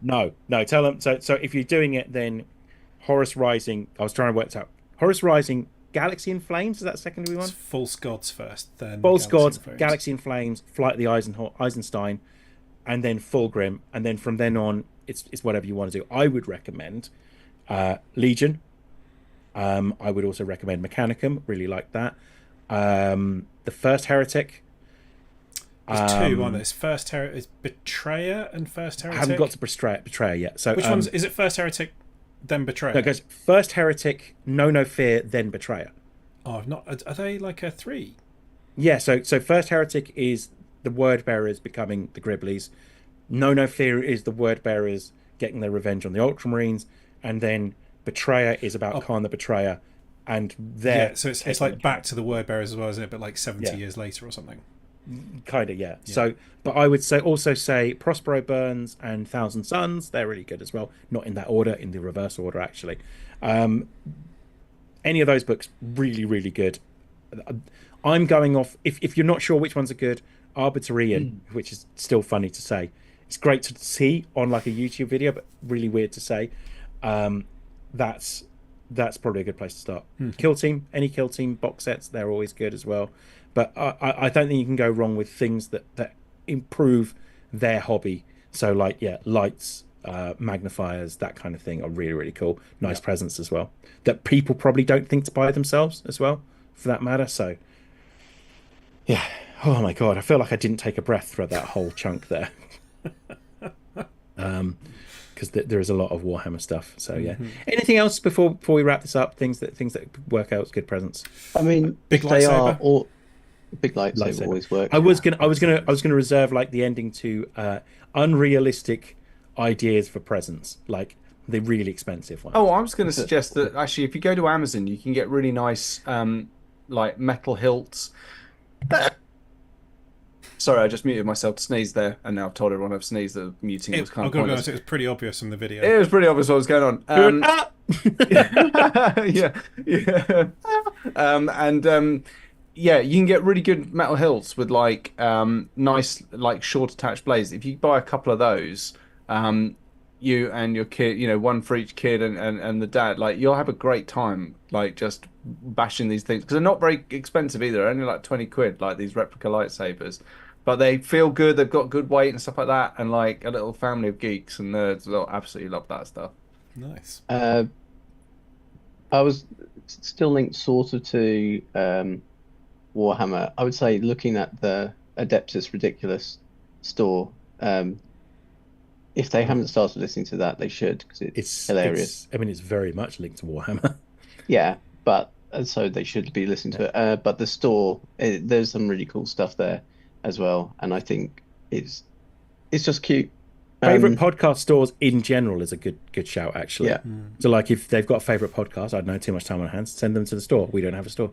No, tell them. So if you're doing it, then Horus Rising. I was trying to work it out. Horus Rising, Galaxy in Flames. Is that secondary one? It's False Gods first, then False Galaxy Gods, and Flames. Galaxy in Flames, Flight of the Eisenstein, and then Fulgrim, and then from then on, it's whatever you want to do. I would recommend Legion. I would also recommend Mechanicum. Really like that. The First Heretic. There's two, aren't there? It's Betrayer and First Heretic. I haven't got to Betrayer yet. So which one's is it? First Heretic, then Betrayer. No, it goes First Heretic, No Fear, then Betrayer. Oh, I've not. Are they like a 3? Yeah. So First Heretic is the Word Bearers becoming the Gribblies. No Fear is the Word Bearers getting their revenge on the Ultramarines, and then Betrayer is about Khan the Betrayer, and yeah. So it's like back to the Word Bearers as well, isn't it? But like 70 years later or something. Kind of, yeah. So, but I would also say Prospero Burns and Thousand Suns. They're really good as well. Not in that order, in the reverse order, actually. Any of those books, really, really good. I'm going off. If you're not sure which ones are good, Arbitarian, which is still funny to say. It's great to see on like a YouTube video, but really weird to say. That's probably a good place to start. Kill Team, any Kill Team box sets, they're always good as well. But I don't think you can go wrong with things that improve their hobby. So like, lights, magnifiers, that kind of thing are really, really cool. Nice presents as well. That people probably don't think to buy themselves as well, for that matter. So, yeah. Oh my God, I feel like I didn't take a breath through that whole chunk there. Because there is a lot of Warhammer stuff. So yeah. Anything else before we wrap this up? Things that work out as good presents. I mean, big lightsaber. Big lightsaber always works. I was gonna reserve like the ending to unrealistic ideas for presents, like the really expensive ones. Oh, I was going to suggest that actually, if you go to Amazon, you can get really nice like metal hilts. Sorry, I just muted myself to sneeze there, and now I've told everyone I've sneezed. The muting was kind of pointless. It was pretty obvious in the video. It was pretty obvious what was going on. Yeah, you can get really good metal hilts with like nice like short attached blades. If you buy a couple of those, you and your kid, one for each kid and the dad, like you'll have a great time like just bashing these things, because they're not very expensive either. They're only like 20 quid, like these replica lightsabers, but they feel good. They've got good weight and stuff like that, and like a little family of geeks and nerds will absolutely love that stuff. Nice. I was still linked sort of to Warhammer. I would say looking at the Adeptus Ridiculous store, if they haven't started listening to that, they should, because it's hilarious. It's very much linked to Warhammer. Yeah, but so they should be listening to it. But the store, there's some really cool stuff there as well, and I think it's just cute. Favorite podcast stores in general is a good shout, actually. Yeah. So like if they've got a favorite podcast, I don't know, too much time on hands, send them to the store. We don't have a store.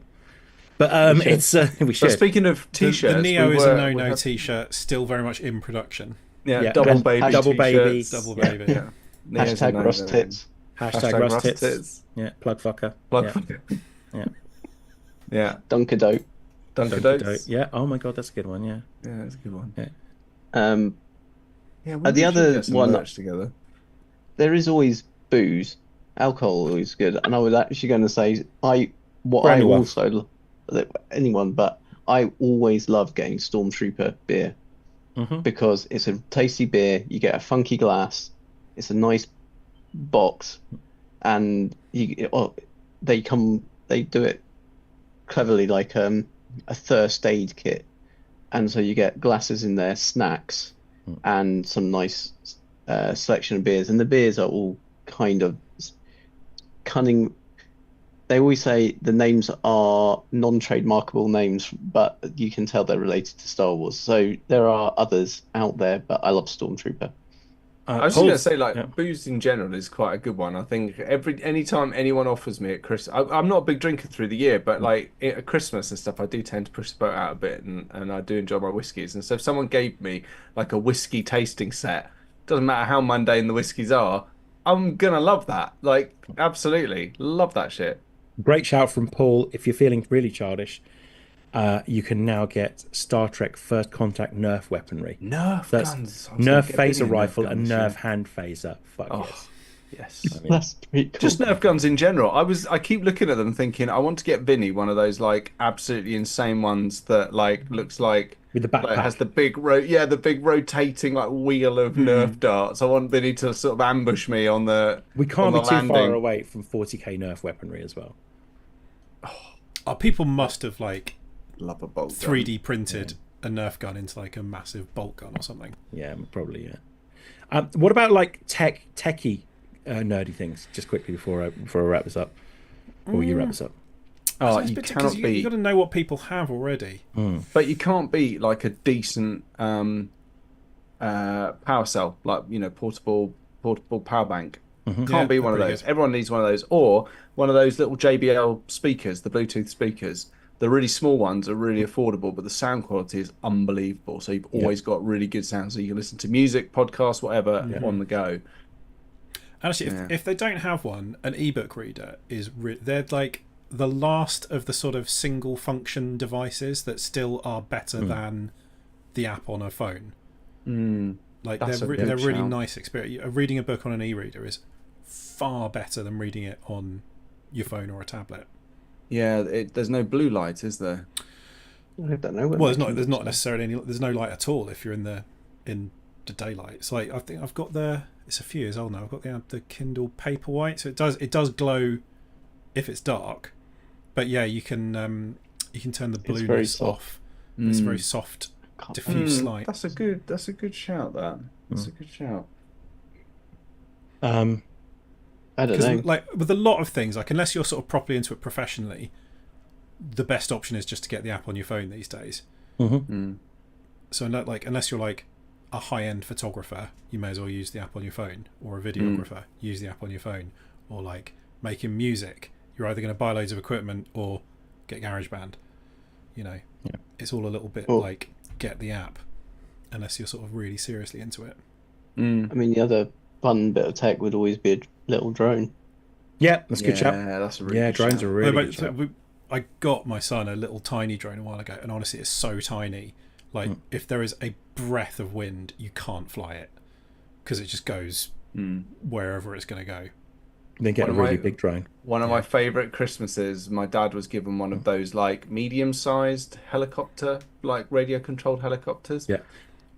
But we should. But speaking of t-shirts, the Neo is a no-no t-shirt, still very much in production. Yeah, double baby. Double baby. Double baby. Yeah. Hashtag Rust Tits. Hashtag Rust Tits. Yeah, plug fucker. Yeah. Yeah. Dunkadote. Dunkadote. Yeah. Oh my God, that's a good one. Yeah. Yeah, that's a good one. Yeah. The other one together. There is always booze. Alcohol is always good, and I was actually going to say anyone, but I always love getting Stormtrooper beer, because it's a tasty beer. You get a funky glass. It's a nice box, and they do it cleverly, like a first aid kit, and so you get glasses in there, snacks, and some nice selection of beers, and the beers are all kind of cunning. They always say the names are non-trademarkable names, but you can tell they're related to Star Wars. So there are others out there, but I love Stormtrooper. I was just going to say, booze in general is quite a good one. I think anytime anyone offers me at Christmas, I'm not a big drinker through the year, but like at Christmas and stuff, I do tend to push the boat out a bit, and I do enjoy my whiskies. And so if someone gave me like a whiskey tasting set, doesn't matter how mundane the whiskies are, I'm going to love that. Like, absolutely. Love that shit. Great shout from Paul. If you're feeling really childish, you can now get Star Trek First Contact Nerf weaponry. Nerf guns. Nerf phaser rifle and Nerf hand phaser. Fuck yes. Yes. That's pretty cool. Just Nerf guns in general. I keep looking at them thinking, I want to get Vinny one of those like absolutely insane ones that like looks like with the backpack. Like, has the big rotating like wheel of Nerf darts. I want Vinny to sort of ambush me on the We can't be too landing. far away from 40k Nerf weaponry as well. People must have like love a bolt 3D printed a Nerf gun into like a massive bolt gun or something. Yeah, probably. Yeah. What about like techie nerdy things? Just quickly before I wrap this up, or you wrap this up. Oh, It's a you bit- cannot 'cause you beat, got to know what people have already. but you can't beat like a decent power cell, like portable power bank. Can't Yeah, be one of they're those. pretty good. Everyone needs one of those, or one of those little JBL speakers, the Bluetooth speakers. The really small ones are really affordable, but the sound quality is unbelievable. So you've always got really good sound, so you can listen to music, podcasts, whatever on the go. Actually, if they don't have one, an ebook reader is they're like the last of the sort of single function devices that still are better than the app on a phone. Like That's a good they're really shout. nice experience. Reading a book on an e-reader is far better than reading it on your phone or a tablet. Yeah, there's no blue light, is there? I don't know. Well, there's not necessarily any. There's no light at all if you're in the daylight. It's like I think I've got it's a few years old now. I've got the Kindle Paperwhite, so it does glow if it's dark, but yeah, you can turn the very blueness soft. off. It's very soft, diffuse light. That's a good shout. That's a good shout. I don't know. Because like with a lot of things, like unless you're sort of properly into it professionally, the best option is just to get the app on your phone these days. So unless you're like a high-end photographer, you may as well use the app on your phone, or a videographer, use the app on your phone, or like making music, you're either going to buy loads of equipment or get GarageBand. It's all a little bit like get the app, unless you're sort of really seriously into it. I mean, the other fun bit of tech would always be a little drone. Yeah, that's a good shout. Yeah, that's a really good drones shout. are really No, good shout. I got my son a little tiny drone a while ago, and honestly, it's so tiny. Like, if there is a breath of wind, you can't fly it because it just goes wherever it's going to go. Then get One a of really my- big drone. One of my favourite Christmases, my dad was given one of those like medium-sized helicopter, like radio-controlled helicopters. Yeah.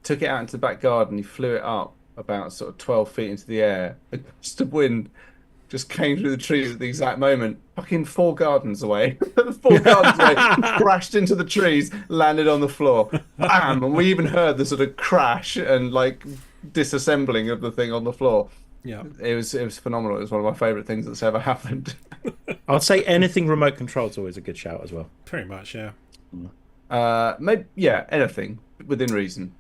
Took it out into the back garden. He flew it up about sort of 12 feet into the air. A gust of wind just came through the trees at the exact moment. Fucking 4 gardens away. 4 gardens away. Crashed into the trees, landed on the floor. Bam! And we even heard the sort of crash and like disassembling of the thing on the floor. Yeah. It was phenomenal. It was one of my favourite things that's ever happened. I'd say anything remote controlled is always a good shout as well. Pretty much, yeah. Maybe anything within reason.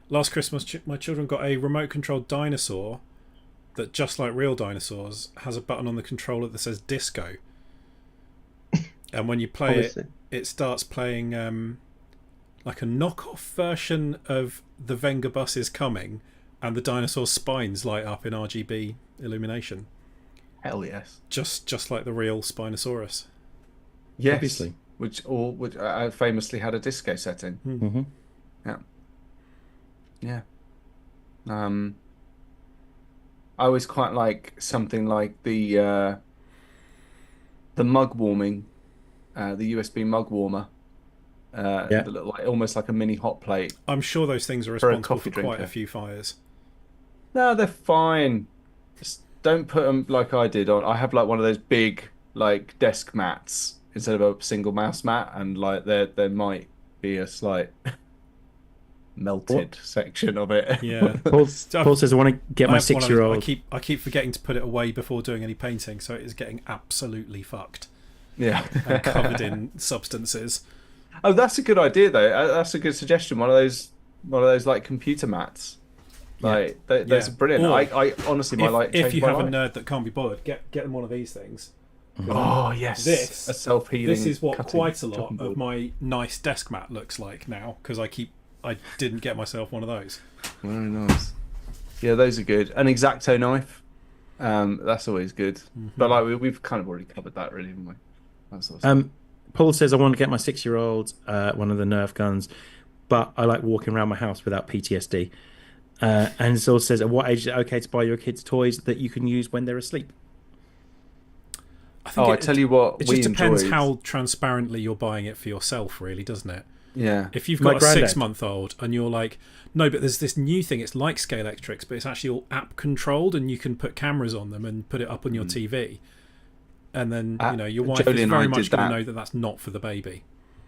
Last Christmas, my children got a remote-controlled dinosaur that, just like real dinosaurs, has a button on the controller that says disco. And when you play Obviously. it starts playing like a knockoff version of The Venga Bus Is Coming, and the dinosaur's spines light up in RGB illumination. Hell yes. Just like the real Spinosaurus. Yes. Obviously. Which famously had a disco setting. Mm-hmm. Yeah. I always quite like something like the mug warming, the USB mug warmer. That look like almost like a mini hot plate. I'm sure those things are For a responsible coffee for quite drinker. a few fires. No, they're fine. Just don't put them like I did on. I have like one of those big like desk mats instead of a single mouse mat, and like there might be a slight melted section of it. Yeah. Paul says, I want to get I my have one of those- 6-year-old. I keep forgetting to put it away before doing any painting, so it is getting absolutely fucked Yeah. and covered in substances. Oh, that's a good idea though. That's a good suggestion. One of those like computer mats. Like that's Yeah. brilliant. Or I honestly might like. If change you my have a life. nerd that can't be bothered, get them one of these things. Oh yes, This- a self-healing. This is what cutting quite a lot chopping of board. my nice desk mat looks like now, because I didn't get myself one of those. Very nice. Yeah, those are good. An X-Acto knife. That's always good. But like we've kind of already covered that, really, haven't we? That's awesome. Paul says, I want to get my 6-year-old one of the Nerf guns, but I like walking around my house without PTSD. And it also says, at what age is it okay to buy your kids toys that you can use when they're asleep? I tell you what, It we just depends enjoyed. how transparently you're buying it for yourself, really, doesn't it? Yeah. If you've My got a granddad. 6-month-old and you're like, no, but there's this new thing, it's like Scalextrics, but it's actually all app controlled, and you can put cameras on them and put it up on your TV. And then, your wife Jolie is and I very did much going that. to know that that's not for the baby.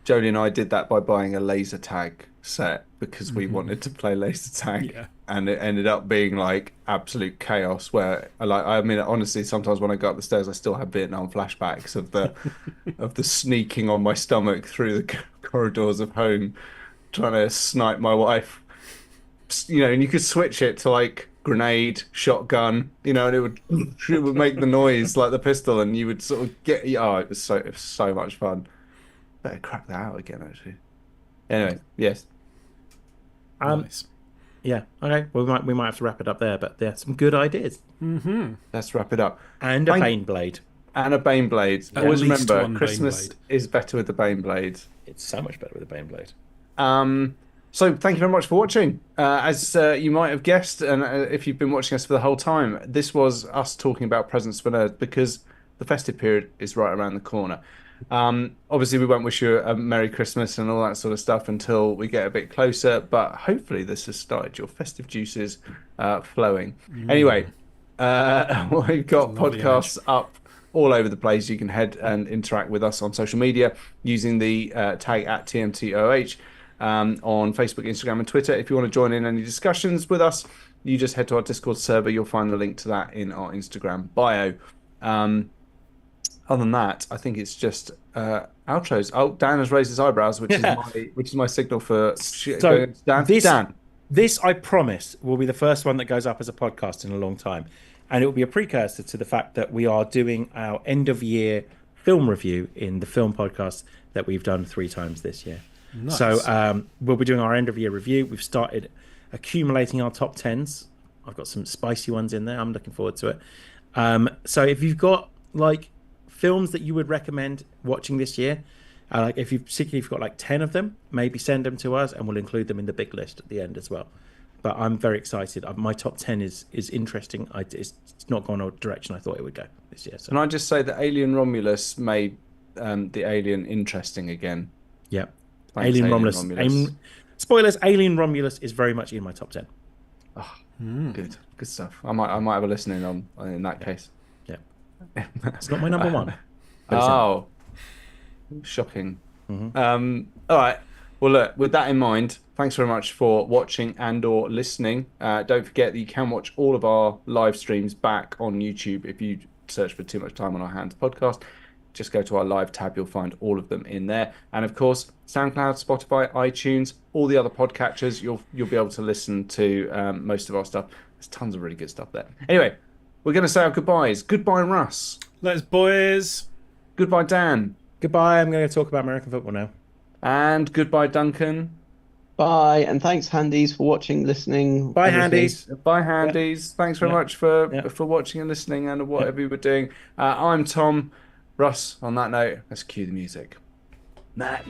Jodie and I did that by buying a laser tag set because we wanted to play laser tag. Yeah. And it ended up being like absolute chaos where I mean, honestly, sometimes when I go up the stairs, I still have Vietnam flashbacks of the of the sneaking on my stomach through the corridors of home, trying to snipe my wife. You know, and you could switch it to like grenade, shotgun, you know, and it would make the noise like the pistol, and you would sort of get. Oh, it was so much fun. Better crack that out again, actually. Anyway, yes. Nice. Yeah. Okay. Well, we might have to wrap it up there, but there are some good ideas. Let's wrap it up. And a Bane blade. And a Bane blade. At Always least remember, one Bane Christmas blade. is better with the Bane blade. It's so much better with a Bane blade. So thank you very much for watching. As you might have guessed, and if you've been watching us for the whole time, this was us talking about presents for nerds because the festive period is right around the corner. Obviously, we won't wish you a Merry Christmas and all that sort of stuff until we get a bit closer, but hopefully this has started your festive juices flowing. Anyway, we've got Lovely podcasts up all over the place. You can head and interact with us on social media using the tag at TMTOH on Facebook, Instagram, and Twitter. If you want to join in any discussions with us, you just head to our Discord server. You'll find the link to that in our Instagram bio. Other than that, I think it's just outros. Oh, Dan has raised his eyebrows, which is my signal for So Dan. This, I promise, will be the first one that goes up as a podcast in a long time. And it will be a precursor to the fact that we are doing our end of year film review in the film podcast that we've done 3 times this year. Nice. So we'll be doing our end of year review. We've started accumulating our top 10s. I've got some spicy ones in there. I'm looking forward to it. So if you've got like films that you would recommend watching this year, like particularly if you've got like 10 of them, maybe send them to us and we'll include them in the big list at the end as well. But I'm very excited. My top 10 is interesting. It's not gone a direction I thought it would go this year. So. Can I just say that Alien Romulus made the alien interesting again? Yeah. Thanks, Alien Romulus. Spoilers, Alien Romulus is very much in my top 10. Oh, good stuff. I might have a listen in that case. Yeah. It's not my number one. Oh, shocking. All right. Well, look, with that in mind, thanks very much for watching and or listening. Don't forget that you can watch all of our live streams back on YouTube if you search for Too Much Time on Our Hands podcast. Just go to our live tab. You'll find all of them in there. And of course, SoundCloud, Spotify, iTunes, all the other podcatchers, you'll be able to listen to most of our stuff. There's tons of really good stuff there. Anyway, we're going to say our goodbyes. Goodbye, Russ. Let's boys. Goodbye, Dan. Goodbye. I'm going to talk about American football now. And goodbye, Duncan. Bye, and thanks, Handies, for watching, listening. Bye, everything. Handies. Bye, Handies. Thanks very much for watching and listening and whatever you were doing. I'm Tom. Russ, on that note, let's cue the music. Matt.